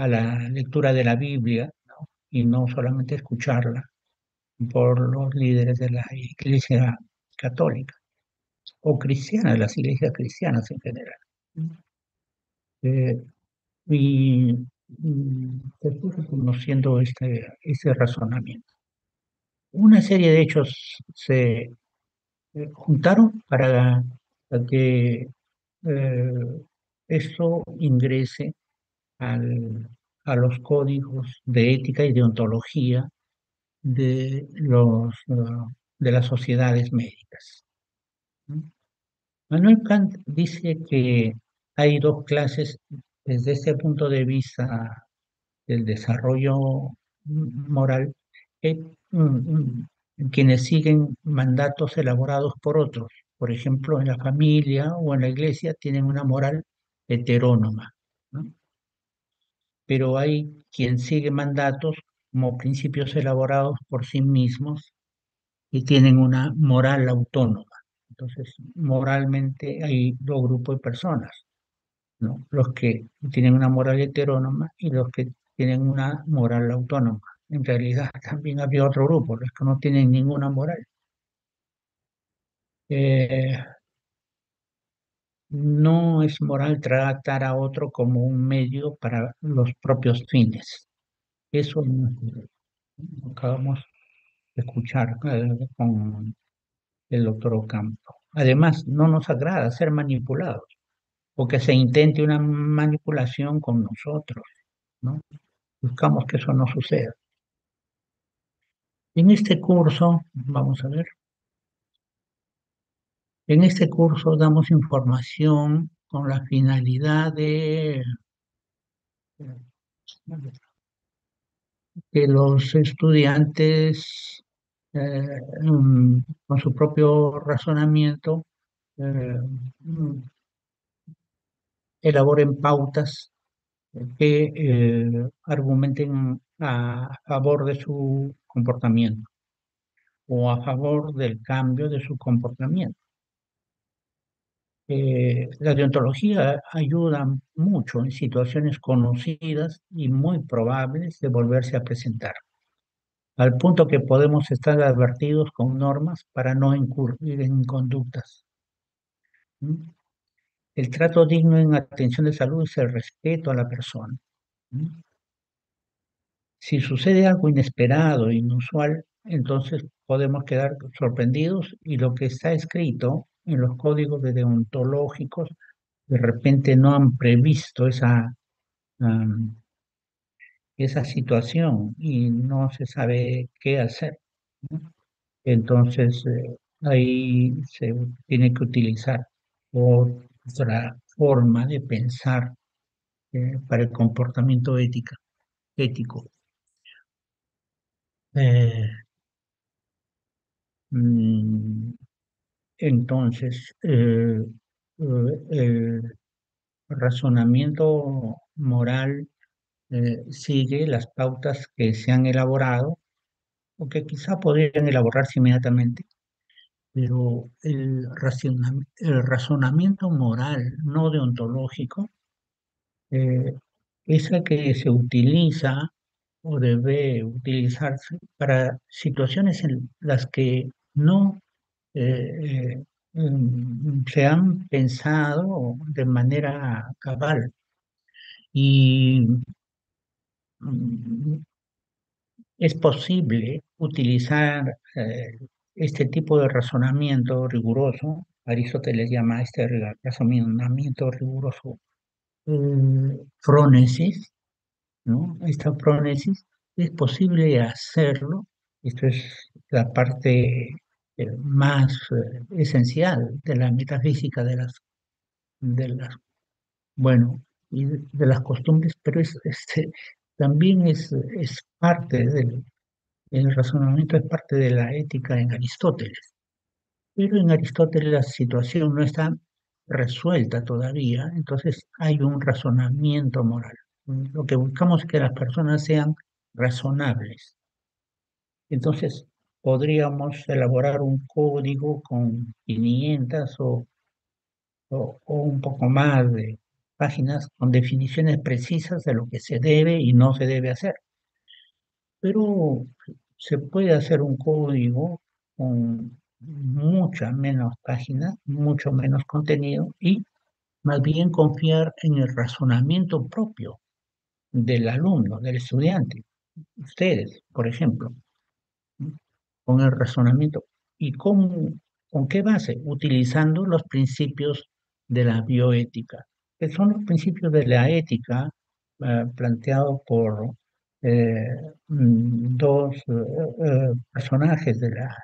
[SPEAKER 2] la lectura de la Biblia, ¿no? Y no solamente escucharla por los líderes de la Iglesia católica o cristiana, las iglesias cristianas en general. Eh, y se fue reconociendo este razonamiento. Una serie de hechos se juntaron para que eh, esto ingrese a los códigos de ética y de ontología de las sociedades médicas, ¿no? Manuel Kant dice que hay dos clases desde este punto de vista del desarrollo moral, que, quienes siguen mandatos elaborados por otros. Por ejemplo, en la familia o en la iglesia tienen una moral heterónoma, ¿no? Pero hay quien sigue mandatos como principios elaborados por sí mismos y tienen una moral autónoma. Entonces, moralmente hay dos grupos de personas, ¿no? Los que tienen una moral heterónoma y los que tienen una moral autónoma. En realidad también había otro grupo, los que no tienen ninguna moral. Eh, no es moral tratar a otro como un medio para los propios fines. Eso no es moral. Acabamos de escuchar con el doctor Ocampo. Además, no nos agrada ser manipulados o que se intente una manipulación con nosotros, ¿no? Buscamos que eso no suceda. En este curso, vamos a ver, en este curso damos información con la finalidad de que los estudiantes, con su propio razonamiento, eh, mm, elaboren pautas que argumenten a favor de su comportamiento o a favor del cambio de su comportamiento. La deontología ayuda mucho en situaciones conocidas y muy probables de volverse a presentar, al punto que podemos estar advertidos con normas para no incurrir en conductas. ¿Mm? El trato digno en atención de salud es el respeto a la persona. ¿Mm? Si sucede algo inesperado e inusual, entonces podemos quedar sorprendidos y lo que está escrito en los códigos de deontológicos de repente no han previsto am, esa situación y no se sabe qué hacer, ¿no? Entonces ahí se tiene que utilizar otra forma de pensar para el comportamiento ético. Eh, mm, entonces, el razonamiento moral sigue las pautas que se han elaborado o que quizá podrían elaborarse inmediatamente, pero el razonamiento moral no deontológico eh, es el que se utiliza o debe utilizarse para situaciones en las que no se han pensado de manera cabal y mm, es posible utilizar este tipo de razonamiento riguroso. Aristóteles llama a este razonamiento riguroso frónesis, ¿no? Esta frónesis es posible hacerlo. Esto es la parte más esencial de la metafísica de las, bueno, y de las costumbres, pero también es parte del el razonamiento, es parte de la ética en Aristóteles. Pero en Aristóteles la situación no está resuelta todavía, entonces hay un razonamiento moral. Lo que buscamos es que las personas sean razonables. Entonces, podríamos elaborar un código con 500 o un poco más de páginas con definiciones precisas de lo que se debe y no se debe hacer. Pero se puede hacer un código con muchas menos páginas, mucho menos contenido y más bien confiar en el razonamiento propio del alumno, del estudiante. Ustedes, por ejemplo, ¿no? Con el razonamiento. ¿Y con qué base? Utilizando los principios de la bioética, que son los principios de la ética planteados por eh, dos personajes de la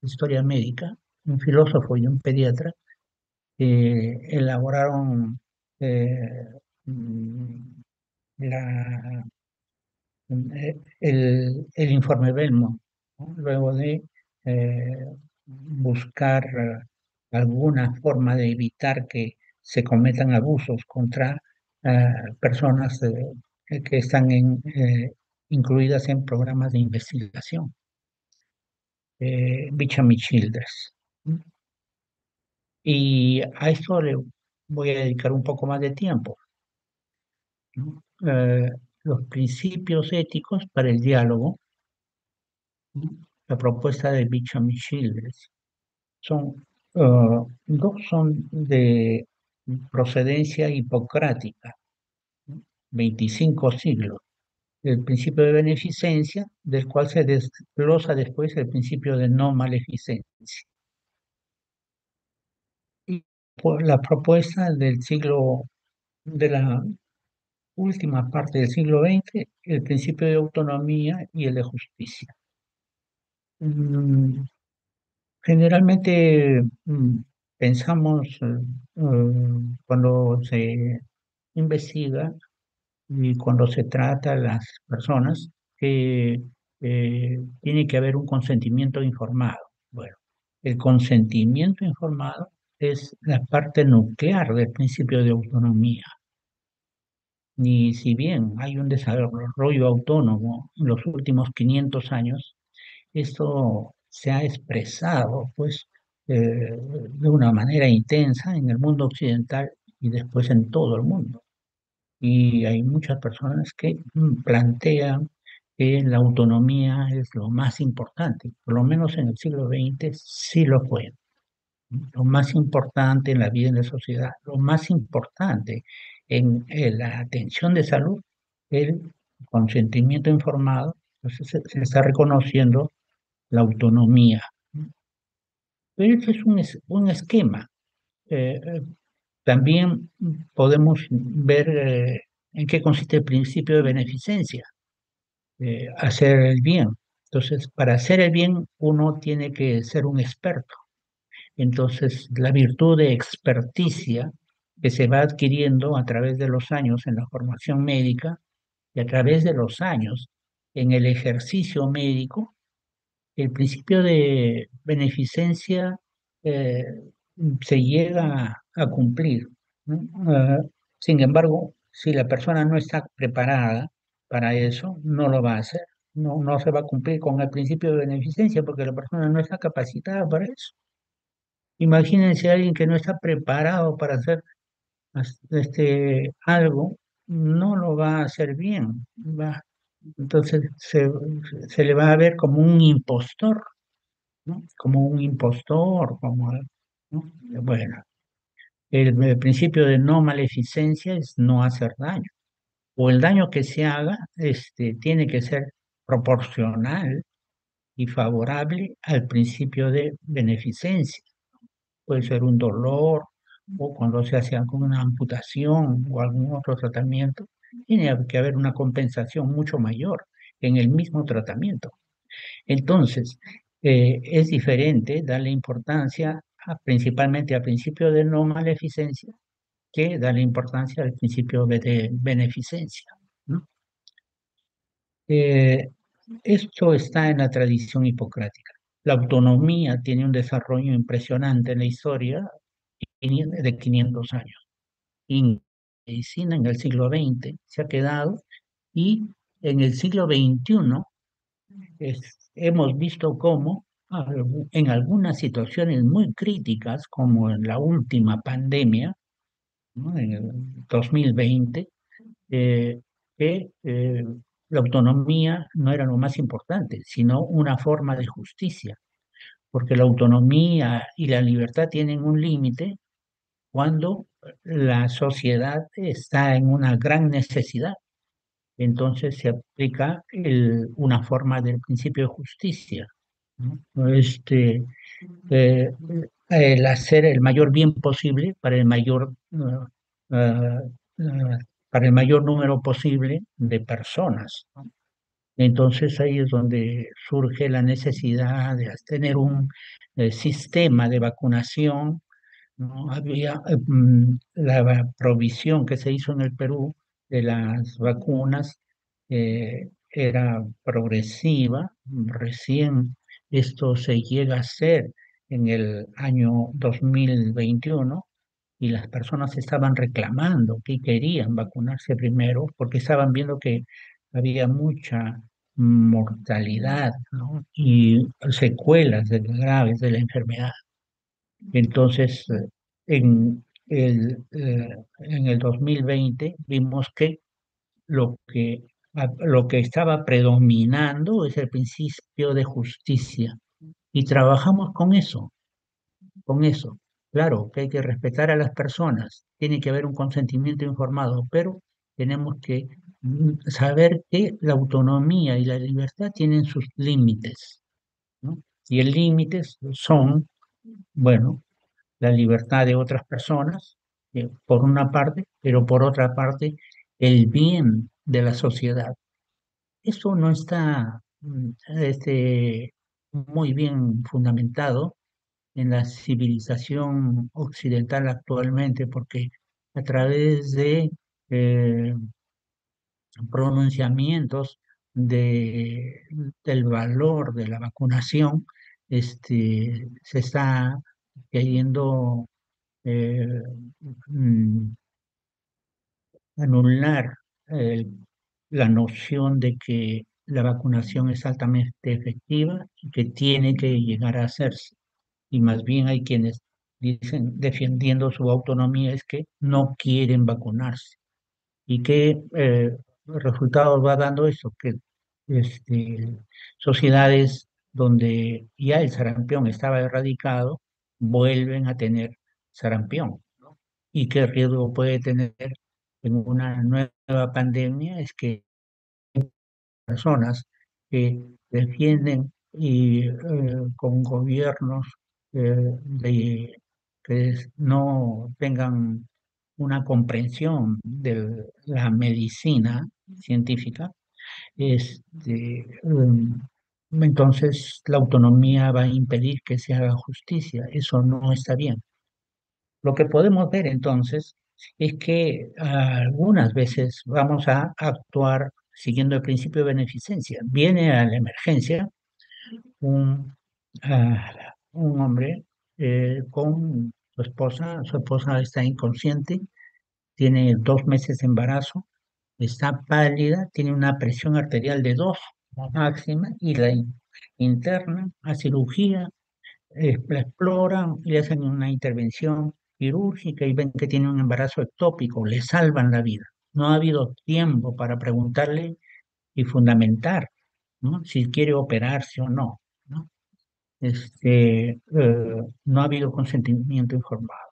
[SPEAKER 2] historia médica, un filósofo y un pediatra, que elaboraron eh, mm, la el informe Belmont, ¿no? Luego de buscar alguna forma de evitar que se cometan abusos contra personas que están incluidas en programas de investigación. Bicham y Childress. Y a esto le voy a dedicar un poco más de tiempo, ¿no? Los principios éticos para el diálogo, ¿no? La propuesta de Bicham y Childress son, dos son de procedencia hipocrática, ¿no? 25 siglos. El principio de beneficencia, del cual se desglosa después el principio de no maleficencia. Y por la propuesta del siglo, de la última parte del siglo XX, el principio de autonomía y el de justicia. Mm, Generalmente pensamos, cuando se investiga y cuando se trata a las personas, que tiene que haber un consentimiento informado. Bueno, el consentimiento informado es la parte nuclear del principio de autonomía. Ni si bien hay un desarrollo autónomo en los últimos 500 años, esto se ha expresado, pues, de una manera intensa en el mundo occidental y después en todo el mundo. Y hay muchas personas que plantean que la autonomía es lo más importante, por lo menos en el siglo XX sí lo fue. Lo más importante en la vida en la sociedad, lo más importante en la atención de salud, el consentimiento informado, entonces se está reconociendo la autonomía. Pero este es un esquema. También podemos ver en qué consiste el principio de beneficencia, hacer el bien. Entonces, para hacer el bien, uno tiene que ser un experto. Entonces, la virtud de experticia que se va adquiriendo a través de los años en la formación médica y a través de los años en el ejercicio médico, el principio de beneficencia eh, se llega a cumplir, ¿no? Sin embargo, si la persona no está preparada para eso, no lo va a hacer. No, no se va a cumplir con el principio de beneficencia porque la persona no está capacitada para eso. Imagínense a alguien que no está preparado para hacer algo, no lo va a hacer bien. Entonces se le va a ver como un impostor, ¿no? Como un impostor, como, ¿no? Bueno, el principio de no maleficencia es no hacer daño. O el daño que se haga, tiene que ser proporcional y favorable al principio de beneficencia. Puede ser un dolor o cuando se hace alguna amputación o algún otro tratamiento, tiene que haber una compensación mucho mayor en el mismo tratamiento. Entonces, es diferente darle importancia principalmente al principio de no maleficencia que darle importancia al principio de beneficencia, ¿no? Eh, Esto está en la tradición hipocrática. La autonomía tiene un desarrollo impresionante en la historia de 500 años. En medicina en el siglo XX se ha quedado y en el siglo XXI hemos visto cómo en algunas situaciones muy críticas, como en la última pandemia, ¿no? En el 2020, eh, que la autonomía no era lo más importante, sino una forma de justicia, porque la autonomía y la libertad tienen un límite cuando la sociedad está en una gran necesidad. Entonces se aplica una forma del principio de justicia, ¿no? Eh, el hacer el mayor bien posible para el mayor, ah, para el mayor número posible de personas, ¿no? Entonces ahí es donde surge la necesidad de tener un sistema de vacunación, ¿no? Había la provisión que se hizo en el Perú de las vacunas, era progresiva. Recién esto se llega a hacer en el año 2021 y las personas estaban reclamando que querían vacunarse primero porque estaban viendo que había mortalidad, ¿no? Y secuelas graves de la enfermedad. Entonces, en el 2020 vimos que lo que estaba predominando es el principio de justicia y trabajamos con eso. Claro que hay que respetar a las personas, tiene que haber un consentimiento informado, pero tenemos que saber que la autonomía y la libertad tienen sus límites, ¿no? Y el límites son, bueno, la libertad de otras personas, por una parte, pero por otra parte, el bien de la sociedad. Eso no está muy bien fundamentado en la civilización occidental actualmente, porque a través de eh, pronunciamientos del valor de la vacunación, se está queriendo eh, mm, anular eh, la noción de que la vacunación es altamente efectiva y que tiene que llegar a hacerse. Y más bien hay quienes dicen, defendiendo su autonomía, es que no quieren vacunarse. ¿Y qué resultados va dando eso? Que este, sociedades donde ya el sarampión estaba erradicado vuelven a tener sarampión. ¿Y qué riesgo puede tener en una nueva pandemia? Es que personas que defienden y con gobiernos no tengan una comprensión de la medicina científica, entonces la autonomía va a impedir que se haga justicia. Eso no está bien. Lo que podemos ver entonces es que algunas veces vamos a actuar siguiendo el principio de beneficencia. Viene a la emergencia un, un hombre con su esposa está inconsciente, tiene 2 meses de embarazo, está pálida, tiene una presión arterial de 2 máxima y la internan a cirugía, la exploran, le hacen una intervención quirúrgica y ven que tiene un embarazo ectópico, le salvan la vida. No ha habido tiempo para preguntarle y fundamentar, ¿no? Si quiere operarse o no, ¿no? No ha habido consentimiento informado.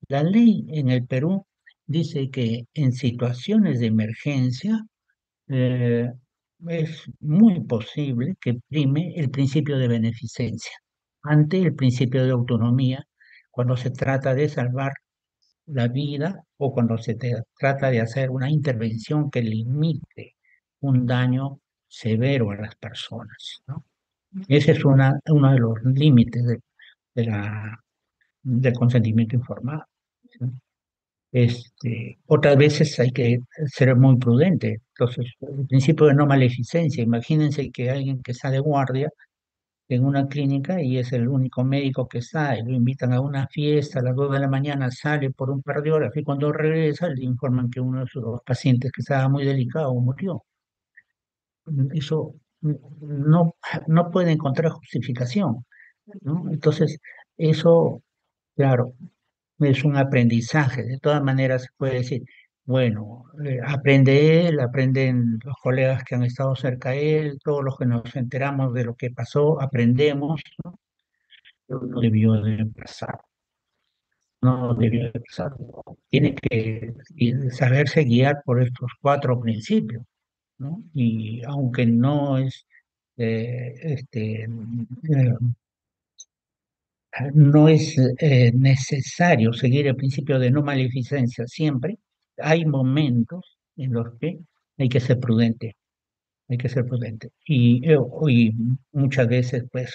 [SPEAKER 2] La ley en el Perú dice que en situaciones de emergencia eh, es muy posible que prime el principio de beneficencia ante el principio de autonomía cuando se trata de salvar la vida o cuando trata de hacer una intervención que limite un daño severo a las personas, ¿no? Ese es uno de los límites de del consentimiento informado, ¿sí? Otras veces hay que ser muy prudente. Entonces, el principio de no maleficencia. Imagínense que alguien que está de guardia en una clínica y es el único médico que está, y lo invitan a una fiesta a las 2 de la mañana, sale por un par de horas y cuando regresa le informan que uno de sus dos pacientes que estaba muy delicado murió. Eso no, no puede encontrar justificación, ¿no? Entonces, eso, claro, es un aprendizaje. De todas maneras, se puede decir, bueno, aprende él, aprenden los colegas que han estado cerca de él, todos los que nos enteramos de lo que pasó, aprendemos, ¿no? Pero no debió de pasar, no debió de pasar. Tiene que saberse guiar por estos 4 principios, ¿no? Y aunque no es, no es necesario seguir el principio de no maleficencia siempre. Hay momentos en los que hay que ser prudente, hay que ser prudente. Y muchas veces, pues,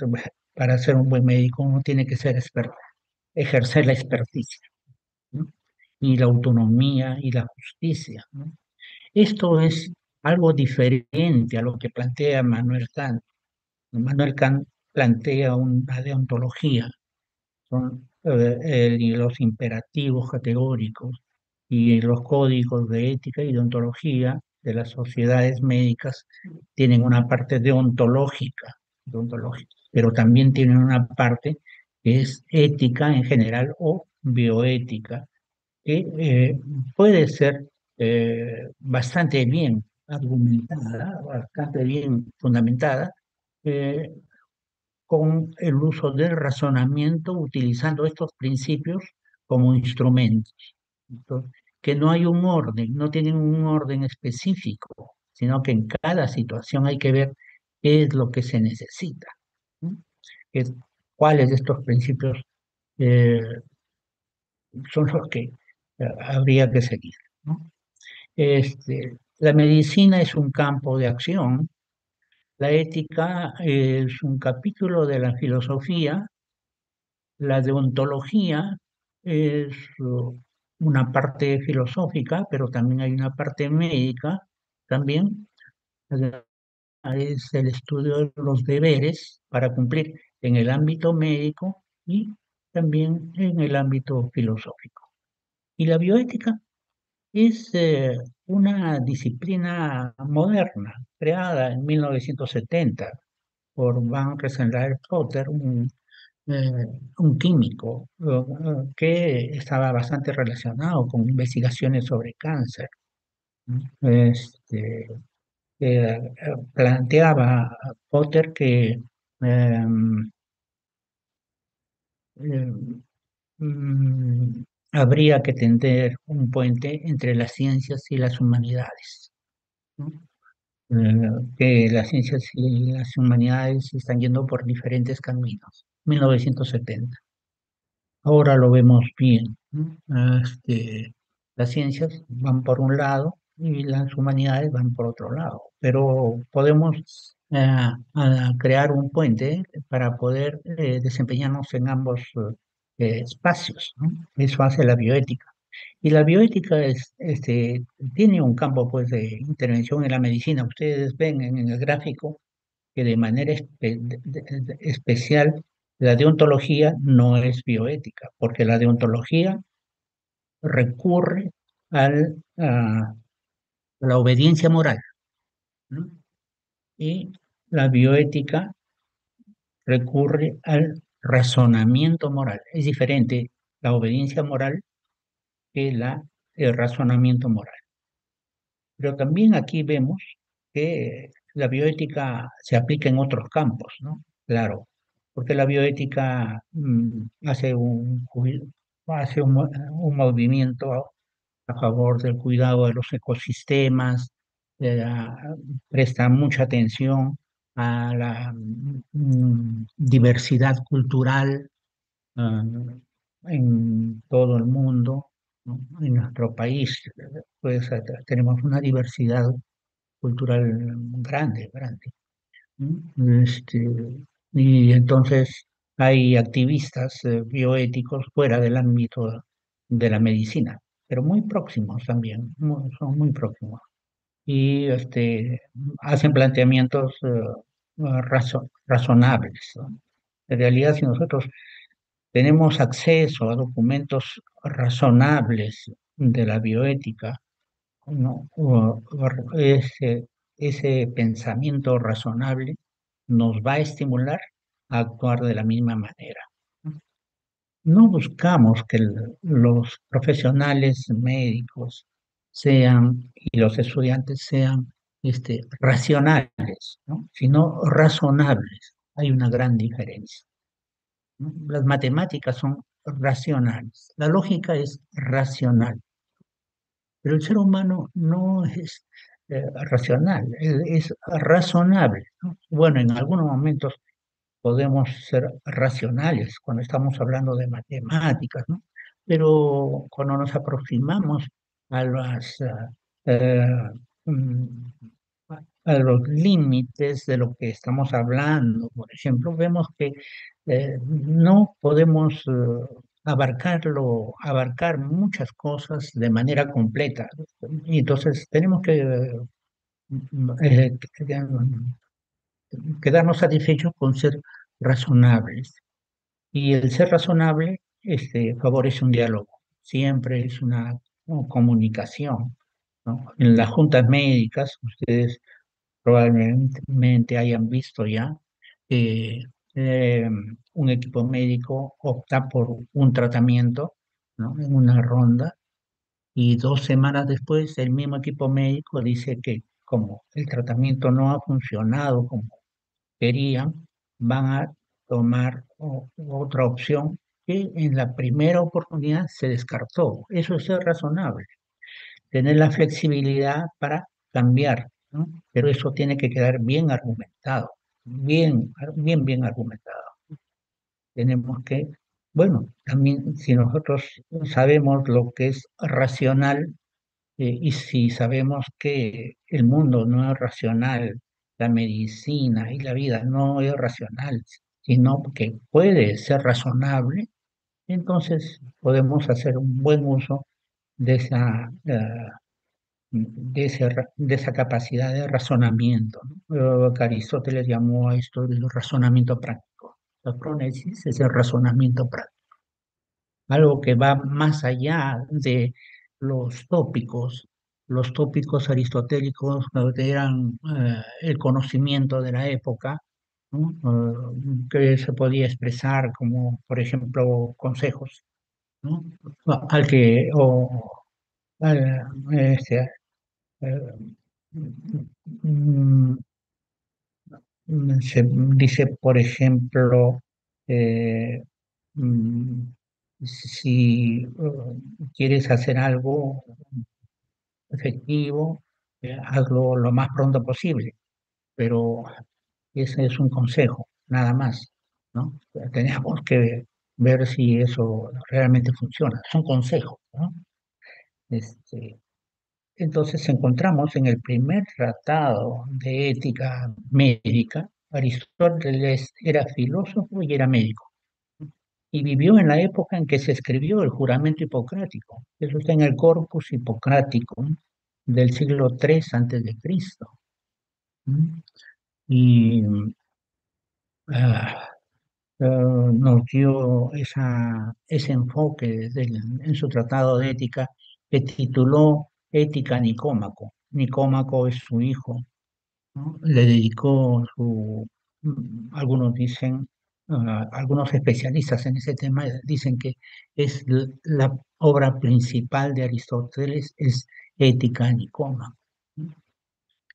[SPEAKER 2] para ser un buen médico uno tiene que ser experto, ejercer la experticia, ¿no? Y la autonomía y la justicia, ¿no? Esto es algo diferente a lo que plantea Manuel Kant. Manuel Kant plantea una deontología son y los imperativos categóricos y los códigos de ética y de ontología de las sociedades médicas tienen una parte deontológica, pero también tienen una parte que es ética en general o bioética, que puede ser bastante bien argumentada, bastante bien fundamentada, eh, con el uso del razonamiento, utilizando estos principios como instrumentos. Entonces, que no hay un orden, no tienen un orden específico, sino que en cada situación hay que ver qué es lo que se necesita, ¿no? Es- cuáles de estos principios eh, son los que habría que seguir, ¿no? La medicina es un campo de acción, la ética es un capítulo de la filosofía, la deontología es una parte filosófica, pero también hay una parte médica, también es el estudio de los deberes para cumplir en el ámbito médico y también en el ámbito filosófico. Y la bioética es una disciplina moderna, creada en 1970 por Van Rensselaer Potter, eh, un químico que estaba bastante relacionado con investigaciones sobre cáncer, ¿no? Planteaba Potter que eh, mm, habría que tender un puente entre las ciencias y las humanidades, ¿no? Que las ciencias y las humanidades están yendo por diferentes caminos. 1970. Ahora lo vemos bien, ¿no? Las ciencias van por un lado y las humanidades van por otro lado, pero podemos crear un puente para poder desempeñarnos en ambos espacios, ¿no? Eso hace la bioética. Y la bioética tiene un campo pues, de intervención en la medicina. Ustedes ven en el gráfico que de manera especial la deontología no es bioética, porque la deontología recurre a la obediencia moral, ¿no? Y la bioética recurre al razonamiento moral. Es diferente la obediencia moral que el razonamiento moral. Pero también aquí vemos que la bioética se aplica en otros campos, ¿no? Claro, porque la bioética hace un movimiento a favor del cuidado de los ecosistemas, presta mucha atención a la diversidad cultural ah, en todo el mundo, ¿no? En nuestro país, pues tenemos una diversidad cultural grande, grande, ¿no? Y entonces hay activistas bioéticos fuera del ámbito de la medicina, pero muy próximos también, son muy próximos. Y hacen planteamientos razonables, ¿no? En realidad, si nosotros tenemos acceso a documentos razonables de la bioética, ¿no? Ese pensamiento razonable nos va a estimular a actuar de la misma manera. No buscamos que los profesionales médicos sean y los estudiantes sean racionales, ¿no? Sino razonables. Hay una gran diferencia, ¿no? Las matemáticas son racionales, la lógica es racional, pero el ser humano no es racional, es razonable, ¿no? Bueno, en algunos momentos podemos ser racionales cuando estamos hablando de matemáticas, ¿no? Pero cuando nos aproximamos a eh, mm, a los límites de lo que estamos hablando, por ejemplo, vemos que no podemos abarcar muchas cosas de manera completa. Y entonces tenemos que quedarnos satisfechos con ser razonables. Y el ser razonable favorece un diálogo, siempre es una comunicación, ¿no? En las juntas médicas, ustedes probablemente hayan visto ya que eh, un equipo médico opta por un tratamiento, ¿no? En una ronda y 2 semanas después el mismo equipo médico dice que como el tratamiento no ha funcionado como querían, van a tomar otra opción que en la primera oportunidad se descartó. Eso es ser razonable, tener la flexibilidad para cambiar, ¿no? Pero eso tiene que quedar bien argumentado, bien argumentado. Tenemos que, bueno, también si nosotros sabemos lo que es racional, y si sabemos que el mundo no es racional, la medicina y la vida no es racional, sino que puede ser razonable, entonces podemos hacer un buen uso de de esa capacidad de razonamiento, ¿no? Que Aristóteles llamó a esto el razonamiento práctico. La pronesis es el razonamiento práctico, algo que va más allá de los tópicos. Los tópicos aristotélicos eran el conocimiento de la época, ¿no? Que se podía expresar como, por ejemplo, consejos, ¿no? Al que, o, al- este, eh, mm, se dice, por ejemplo, eh, mm, si quieres hacer algo efectivo, hazlo lo más pronto posible, pero ese es un consejo, nada más, ¿no? Tenemos que ver si eso realmente funciona. Son consejos, ¿no? Este, entonces encontramos en el primer tratado de ética médica, Aristóteles era filósofo y era médico, y vivió en la época en que se escribió el juramento hipocrático. Eso está en el Corpus Hipocrático, ¿no? Del siglo III antes de Cristo. ¿No? Y ah, nos dio ese enfoque en su tratado de ética que tituló Ética Nicómaco. Nicómaco es su hijo, ¿no? Le dedicó algunos dicen, algunos especialistas en ese tema dicen que es la obra principal de Aristóteles, es Ética Nicómaco, ¿no?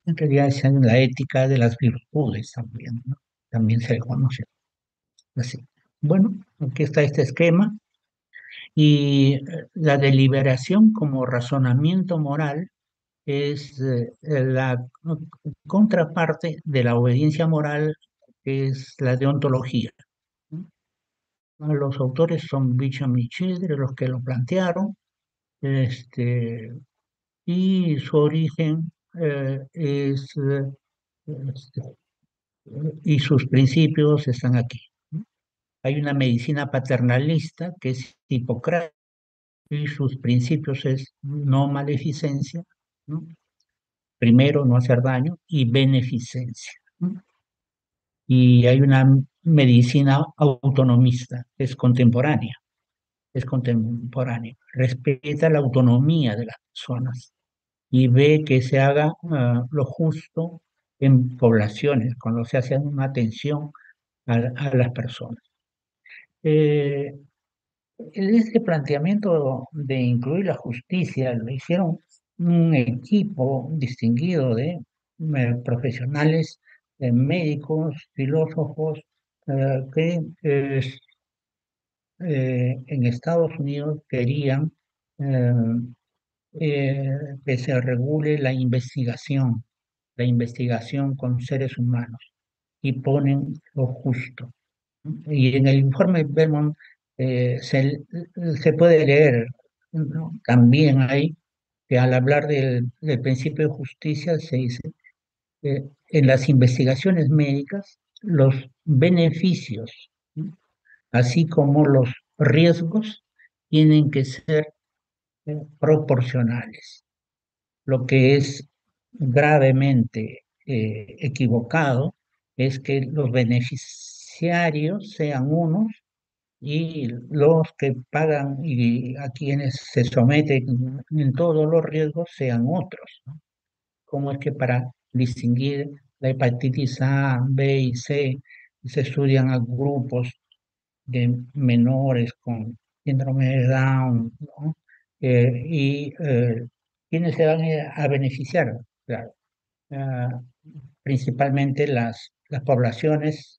[SPEAKER 2] En realidad es la ética de las virtudes también, ¿no? También se le conoce así. Bueno, aquí está este esquema y la deliberación como razonamiento moral es la contraparte de la obediencia moral, que es la deontología, ¿no? Los autores son Bicham y Childre los que lo plantearon, este, y su origen este, y sus principios están aquí, ¿no? Hay una medicina paternalista que es Hipocrates y sus principios es no maleficencia, ¿no? Primero, no hacer daño y beneficencia, ¿no? Y hay una medicina autonomista, es contemporánea, respeta la autonomía de las personas y ve que se haga lo justo en poblaciones, cuando se hace una atención a las personas. Eh, Este planteamiento de incluir la justicia lo hicieron un equipo distinguido de profesionales, médicos, filósofos, que en Estados Unidos querían eh, que se regule la investigación con seres humanos y ponen lo justo. Y en el informe Belmont se puede leer, ¿no? También hay que al hablar del principio de justicia se dice que en las investigaciones médicas los beneficios, ¿no? Así como los riesgos tienen que ser proporcionales. Lo que es gravemente equivocado es que los beneficiarios sean unos y los que pagan y a quienes se someten en todos los riesgos sean otros, ¿no? ¿Cómo es que para distinguir la hepatitis A, B y C se estudian a grupos de menores con síndrome de Down, ¿no? ¿Quiénes se van a beneficiar? Claro, ah, principalmente las poblaciones,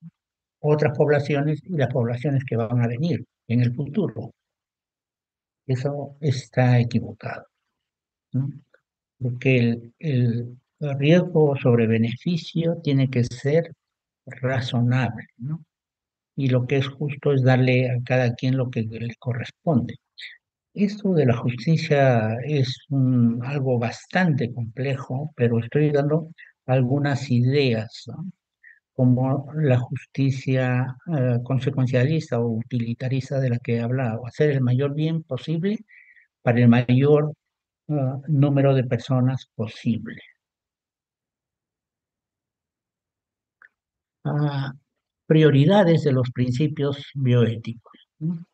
[SPEAKER 2] otras poblaciones y las poblaciones que van a venir en el futuro. Eso está equivocado, ¿no? Porque el riesgo sobre beneficio tiene que ser razonable, ¿no? Y lo que es justo es darle a cada quien lo que le corresponde. Esto de la justicia es algo bastante complejo, pero estoy dando algunas ideas, ¿no? Como la justicia consecuencialista o utilitarista de la que he hablado, hacer el mayor bien posible para el mayor número de personas posible. Ah, prioridades de los principios bioéticos, ¿no?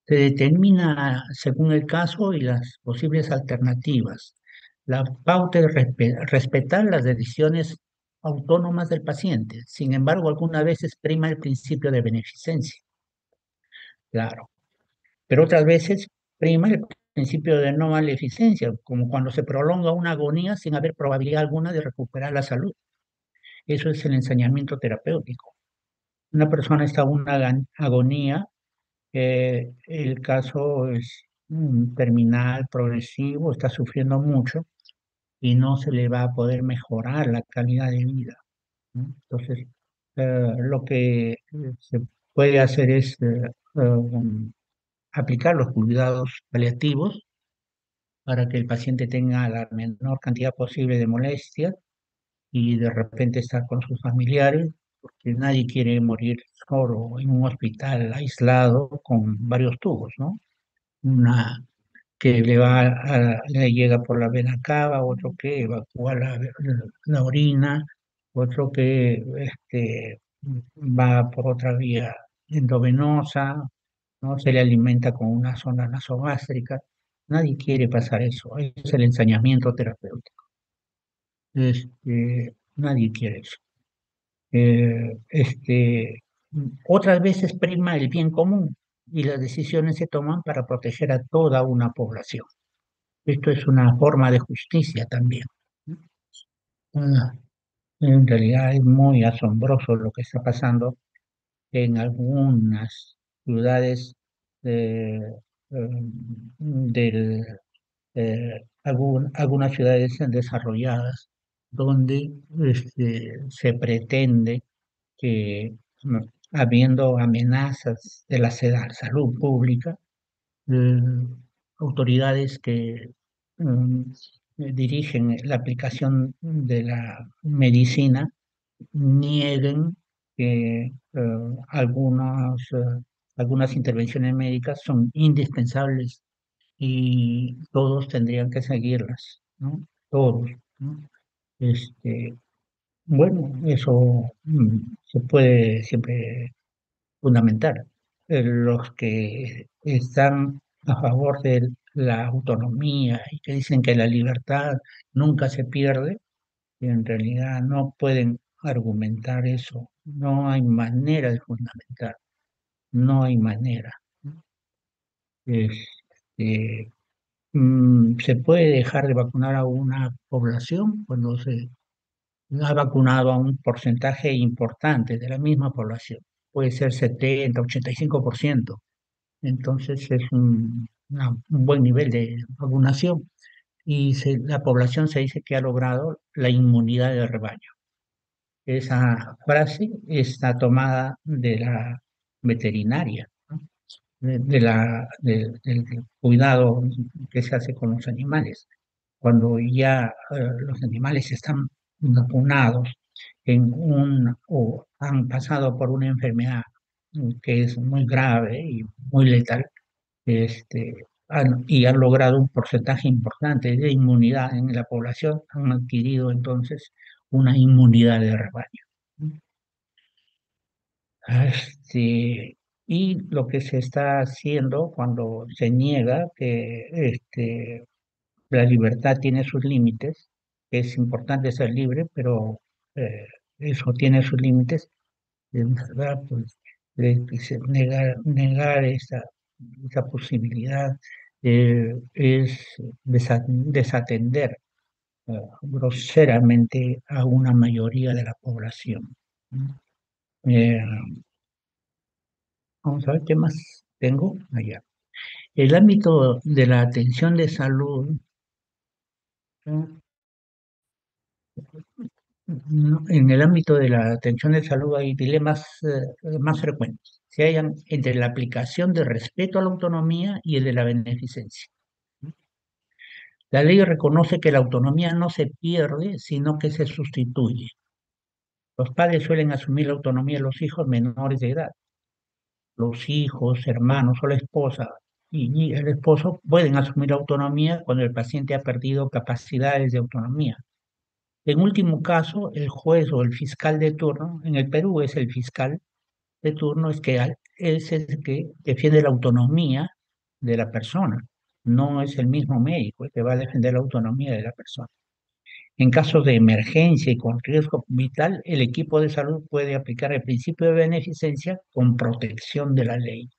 [SPEAKER 2] Se determina según el caso y las posibles alternativas. La pauta es respetar las decisiones autónomas del paciente. Sin embargo, algunas veces prima el principio de beneficencia, claro, pero otras veces prima el principio de no maleficencia, como cuando se prolonga una agonía sin haber probabilidad alguna de recuperar la salud. Eso es el ensañamiento terapéutico. Una persona está en una agonía. El caso es terminal, progresivo, está sufriendo mucho y no se le va a poder mejorar la calidad de vida, ¿no? Entonces, lo que se puede hacer es aplicar los cuidados paliativos para que el paciente tenga la menor cantidad posible de molestias y de repente estar con sus familiares, porque nadie quiere morir solo en un hospital aislado con varios tubos, ¿no? Una que le llega por la vena cava, otro que evacúa la orina, otro que va por otra vía endovenosa, ¿no? Se le alimenta con una sonda nasogástrica. Nadie quiere pasar eso. Es el ensañamiento terapéutico. Nadie quiere eso. Otras veces prima el bien común y las decisiones se toman para proteger a toda una población. Esto es una forma de justicia también, ¿no? Ah, en realidad es muy asombroso lo que está pasando en algunas ciudades eh, del, algunas ciudades desarrolladas donde se pretende que, habiendo amenazas de la salud pública, eh, autoridades que mm, dirigen la aplicación de la medicina nieguen que algunas intervenciones médicas son indispensables y todos tendrían que seguirlas, ¿no? Todos, ¿no? Este, bueno, eso se puede siempre fundamental. Los que están a favor de la autonomía y que dicen que la libertad nunca se pierde, en realidad no pueden argumentar eso. No hay manera de fundamentar, no hay manera. Este, ¿Se puede dejar de vacunar a una población cuando se ha vacunado a un porcentaje importante de la misma población? Puede ser 70, 85%. Entonces es un buen nivel de vacunación y la población se dice que ha logrado la inmunidad de rebaño. Esa frase está tomada de la veterinaria, ¿no? Del cuidado que se hace con los animales. Cuando ya los animales están vacunados o han pasado por una enfermedad que es muy grave y muy letal, y han logrado un porcentaje importante de inmunidad en la población, han adquirido entonces una inmunidad de rebaño. Ah, Y lo que se está haciendo cuando se niega que la libertad tiene sus límites, que es importante ser libre, pero eh, eso tiene sus límites, ¿verdad? Pues, negar esa posibilidad es desatender groseramente a una mayoría de la población, ¿no? Eh, Vamos a ver qué más tengo allá. El ámbito de la atención de salud, ¿no? En el ámbito de la atención de salud hay dilemas más frecuentes. Se hallan entre la aplicación del respeto a la autonomía y el de la beneficencia. La ley reconoce que la autonomía no se pierde, sino que se sustituye. Los padres suelen asumir la autonomía de los hijos menores de edad. Los hijos, hermanos o la esposa y el esposo pueden asumir autonomía cuando el paciente ha perdido capacidades de autonomía. En último caso, el juez o el fiscal de turno, en el Perú es el fiscal de turno, es el que defiende la autonomía de la persona. No es el mismo médico el que va a defender la autonomía de la persona. En caso de emergencia y con riesgo vital, el equipo de salud puede aplicar el principio de beneficencia con protección de la ley.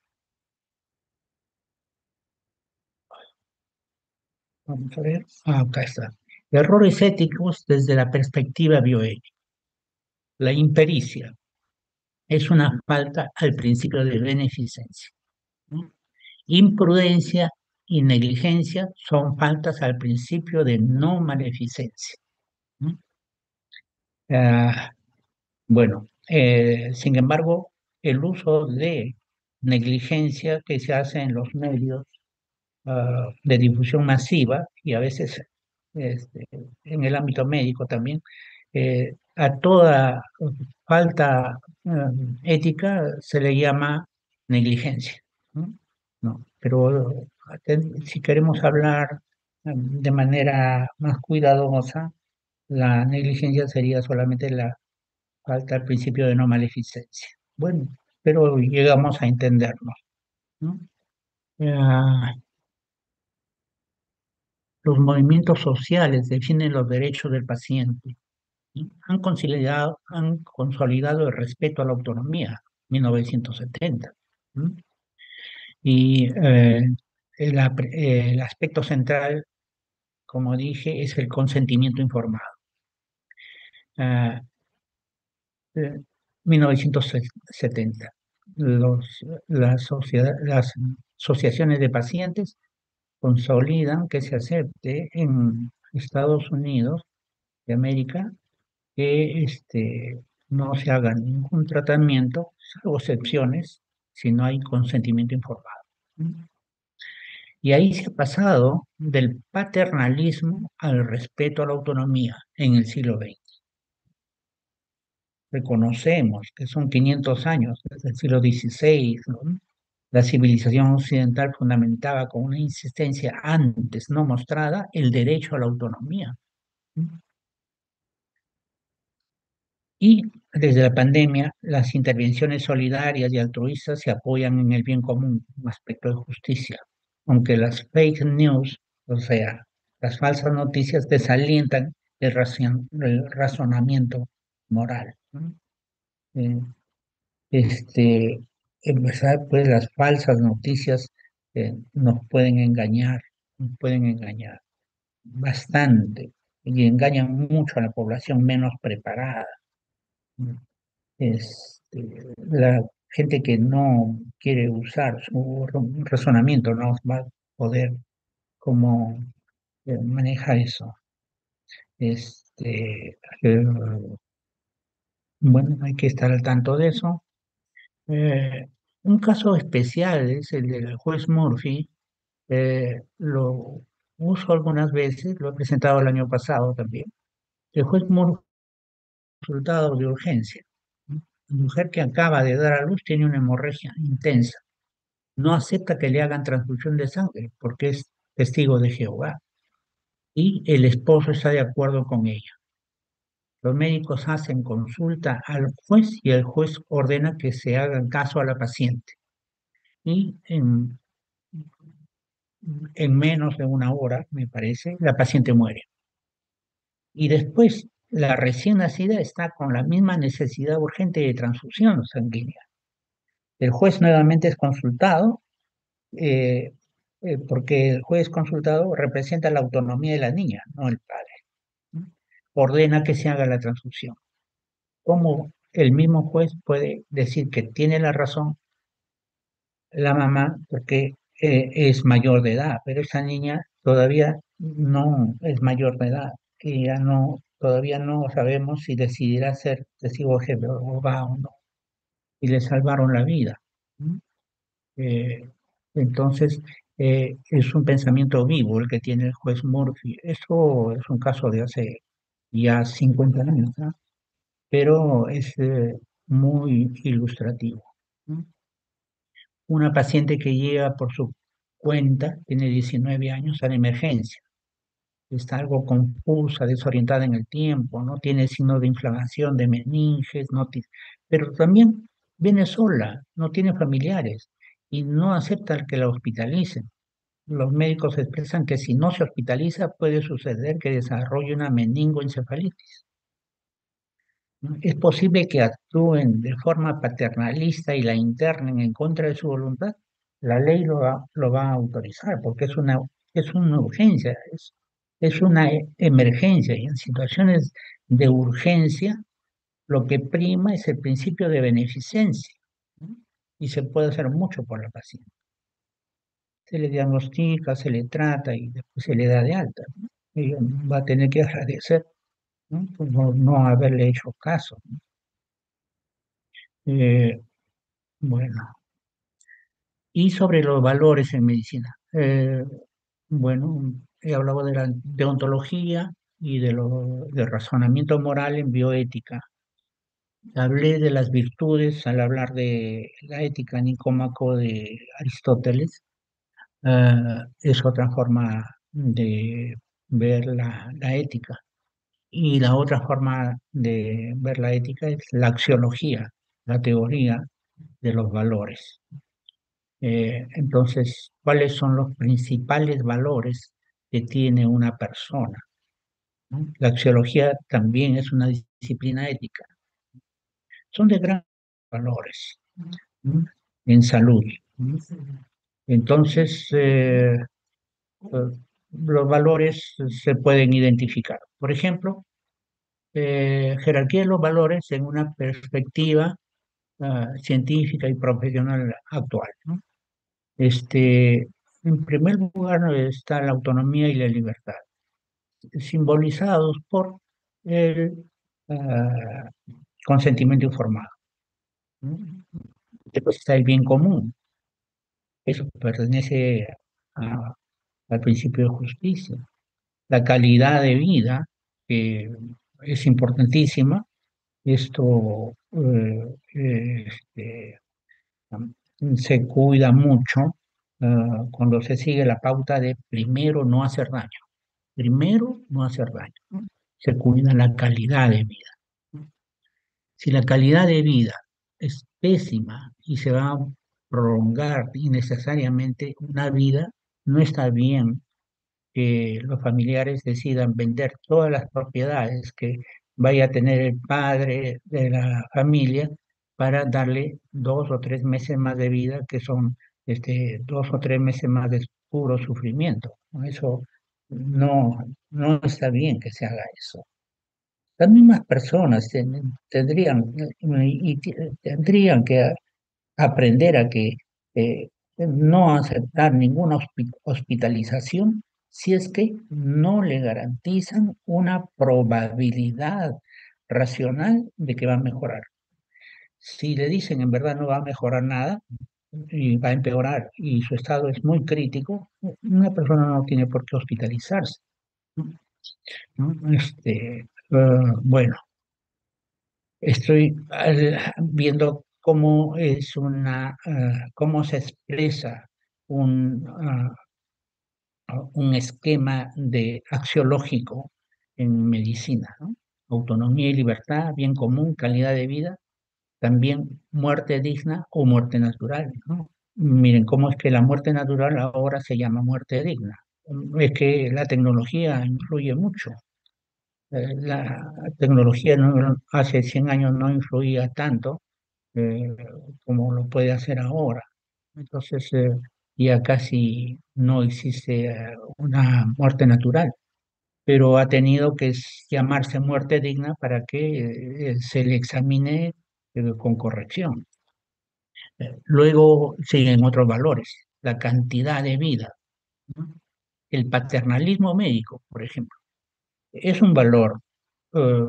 [SPEAKER 2] Vamos a ver. Acá está. Errores éticos desde la perspectiva bioética. La impericia es una falta al principio de beneficencia, ¿no? Imprudencia y negligencia son faltas al principio de no maleficencia, ¿no? Ah, bueno, sin embargo, el uso de negligencia que se hace en los medios de difusión masiva y a veces este, en el ámbito médico también, a toda falta ética se le llama negligencia, ¿no? No, pero si queremos hablar de manera más cuidadosa, la negligencia sería solamente la falta al principio de no maleficencia. Bueno, pero llegamos a entendernos, ¿no? Ah, los movimientos sociales defienden los derechos del paciente. ¿Sí? Han consolidado el respeto a la autonomía, 1970. ¿Sí? Y el aspecto central, como dije, es el consentimiento informado. Ah, eh, 1970. Las asociaciones de pacientes consolidan que se acepte en Estados Unidos de América que no se haga ningún tratamiento, salvo excepciones, si no hay consentimiento informado. ¿Mm? Y ahí se ha pasado del paternalismo al respeto a la autonomía en el siglo XX. Reconocemos que son 500 años, desde el siglo XVI, ¿no? La civilización occidental fundamentaba con una insistencia antes no mostrada el derecho a la autonomía. ¿No? Y desde la pandemia, las intervenciones solidarias y altruistas se apoyan en el bien común, un aspecto de justicia, aunque las fake news, o sea, las falsas noticias desalientan el razonamiento moral, ¿no? Eh, Empezar, pues las falsas noticias nos pueden engañar bastante y engañan mucho a la población menos preparada, ¿no? La gente que no quiere usar su razonamiento no va a poder cómo manejar eso. Eh, bueno, hay que estar al tanto de eso. Eh, un caso especial es el del juez Murphy. Lo uso algunas veces, lo he presentado el año pasado también. El juez Murphy, resultado de urgencia, ¿no? La mujer que acaba de dar a luz tiene una hemorragia intensa. No acepta que le hagan transfusión de sangre porque es testigo de Jehová y el esposo está de acuerdo con ella. Los médicos hacen consulta al juez y el juez ordena que se haga caso a la paciente. y en menos de una hora, me parece, la paciente muere. Y después, la recién nacida está con la misma necesidad urgente de transfusión sanguínea. El juez nuevamente es consultado, eh, porque el juez consultado representa la autonomía de la niña, no el padre, ¿no? Ordena que se haga la transfusión. ¿Cómo el mismo juez puede decir que tiene la razón la mamá porque es mayor de edad, pero esa niña todavía no es mayor de edad, que ya no, todavía no sabemos si decidirá ser testigo de Jehová o no, y le salvaron la vida, ¿no? Eh, entonces, es un pensamiento vivo el que tiene el juez Murphy. Eso es un caso de hace ya 50 años, ¿no? Pero es muy ilustrativo, ¿no? Una paciente que llega por su cuenta, tiene 19 años, a la emergencia. Está algo confusa, desorientada en el tiempo, no tiene signos de inflamación de meninges, pero también viene sola, no tiene familiares y no acepta que la hospitalicen. Los médicos expresan que si no se hospitaliza puede suceder que desarrolle una meningoencefalitis, ¿no? Es posible que actúen de forma paternalista y la internen en contra de su voluntad. La ley lo va a autorizar porque es una urgencia, es una emergencia y en situaciones de urgencia lo que prima es el principio de beneficencia, ¿no? Y se puede hacer mucho por la paciente. Se le diagnostica, se le trata y después se le da de alta, ¿no? Ella va a tener que agradecer, ¿no? Por no haberle hecho caso, ¿no? Eh, bueno, y sobre los valores en medicina. Bueno, he hablado de la deontología y de razonamiento moral en bioética. Hablé de las virtudes al hablar de la ética nicómaco de Aristóteles. Es otra forma de ver la ética. Y la otra forma de ver la ética es la axiología, la teoría de los valores. Entonces, ¿cuáles son los principales valores que tiene una persona, ¿no? La axiología también es una disciplina ética. Son de grandes valores, ¿no? En salud, ¿no? Entonces, los valores se pueden identificar. Por ejemplo, jerarquía de los valores en una perspectiva científica y profesional actual, ¿no? En primer lugar está la autonomía y la libertad, simbolizados por el ah, consentimiento informado, ¿no? Después está el bien común, eso pertenece a- al principio de justicia. La calidad de vida, que es importantísima, esto se cuida mucho cuando se sigue la pauta de primero no hacer daño. Primero, no hacer daño, ¿no? Se cuida la calidad de vida, ¿no? Si la calidad de vida es pésima y se va a prolongar innecesariamente una vida, no está bien que los familiares decidan vender todas las propiedades que vaya a tener el padre de la familia para darle 2 o 3 meses más de vida, que son 2 o 3 meses más de puro sufrimiento, ¿no? Eso no está bien que se haga eso. Las mismas personas tendrían que aprender a que no aceptar ninguna hospitalización si es que no le garantizan una probabilidad racional de que va a mejorar. Si le dicen en verdad no va a mejorar nada y va a empeorar y su estado es muy crítico, una persona no tiene por qué hospitalizarse, ¿no? ¿No? Bueno, estoy viendo cómo se expresa un esquema de axiológico en medicina, ¿no? Autonomía y libertad, bien común, calidad de vida, también muerte digna o muerte natural, ¿no? Miren, cómo es que la muerte natural ahora se llama muerte digna. Es que la tecnología influye mucho. La tecnología hace 100 años no influía tanto eh, como lo puede hacer ahora. Entonces, ya casi no existe una muerte natural, pero ha tenido que llamarse muerte digna para que se le examine con corrección. Luego siguen otros valores, la cantidad de vida, ¿no? El paternalismo médico, por ejemplo, es un valor, eh,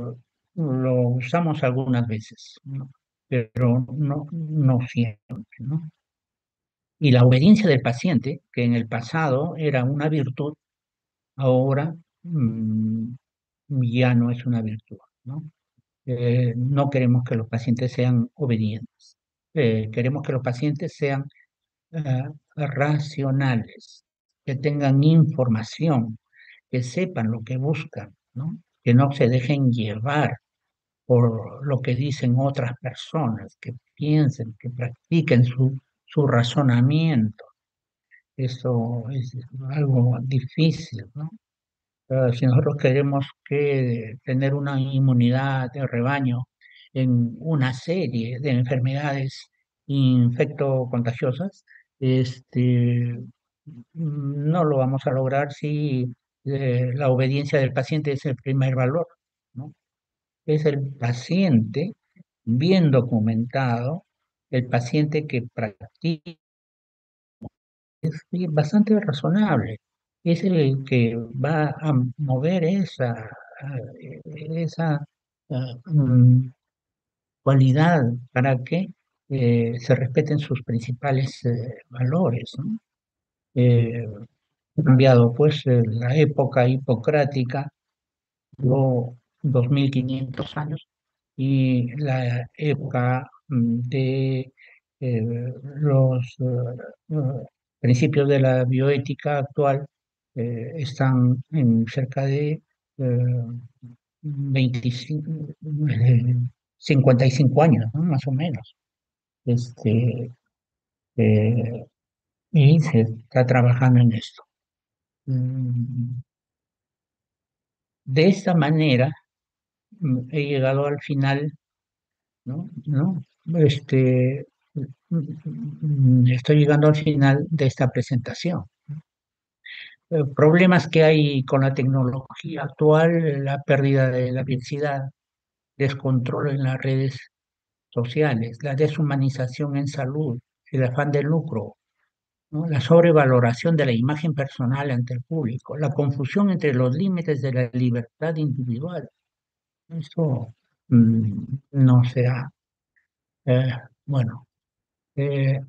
[SPEAKER 2] lo usamos algunas veces, ¿no? Pero no siempre, ¿no? Y la obediencia del paciente, que en el pasado era una virtud, ahora ya no es una virtud, ¿no? No queremos que los pacientes sean obedientes. Queremos que los pacientes sean racionales, que tengan información, que sepan lo que buscan, ¿no? Que no se dejen llevar por lo que dicen otras personas, que piensen, que practiquen su razonamiento. Eso es algo difícil, ¿no? Si nosotros queremos tener una inmunidad de rebaño en una serie de enfermedades infectocontagiosas, este, no lo vamos a lograr si la obediencia del paciente es el primer valor, ¿no? Es el paciente bien documentado, el paciente que practica y bastante razonable. Es el que va a mover esa cualidad para que se respeten sus principales valores, ¿no? Ha cambiado pues la época hipocrática, duró 2500 años, y la época de los principios de la bioética actual están en cerca de eh, 25, 55 años, ¿no? Más o menos. Este, eh, y se está trabajando en esto. Mm, De esta manera he llegado al final, ¿no? ¿No? Estoy llegando al final de esta presentación. Problemas que hay con la tecnología actual, la pérdida de la diversidad, descontrol en las redes sociales, la deshumanización en salud, el afán de lucro, ¿no? La sobrevaloración de la imagen personal ante el público, la confusión entre los límites de la libertad individual. Eso no será. Eh, bueno, eh,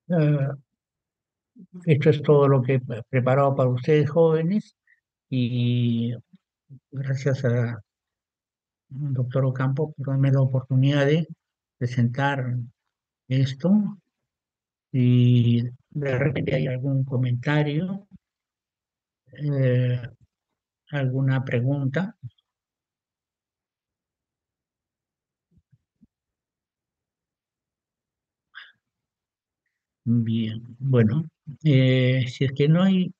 [SPEAKER 2] eh, esto es todo lo que he preparado para ustedes jóvenes y gracias a doctor Ocampo por darme la oportunidad de presentar esto y de repente hay algún comentario, eh, alguna pregunta. Bien, bueno, si es que no hay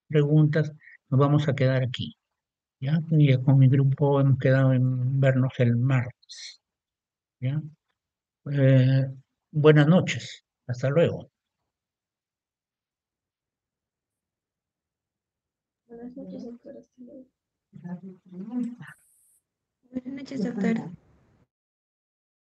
[SPEAKER 2] preguntas, nos vamos a quedar aquí, ¿ya? Y con mi grupo hemos quedado en vernos el martes, ¿ya? Eh, Buenas noches, hasta luego.
[SPEAKER 3] Buenas noches, doctor. Hasta luego. Buenas noches, doctor.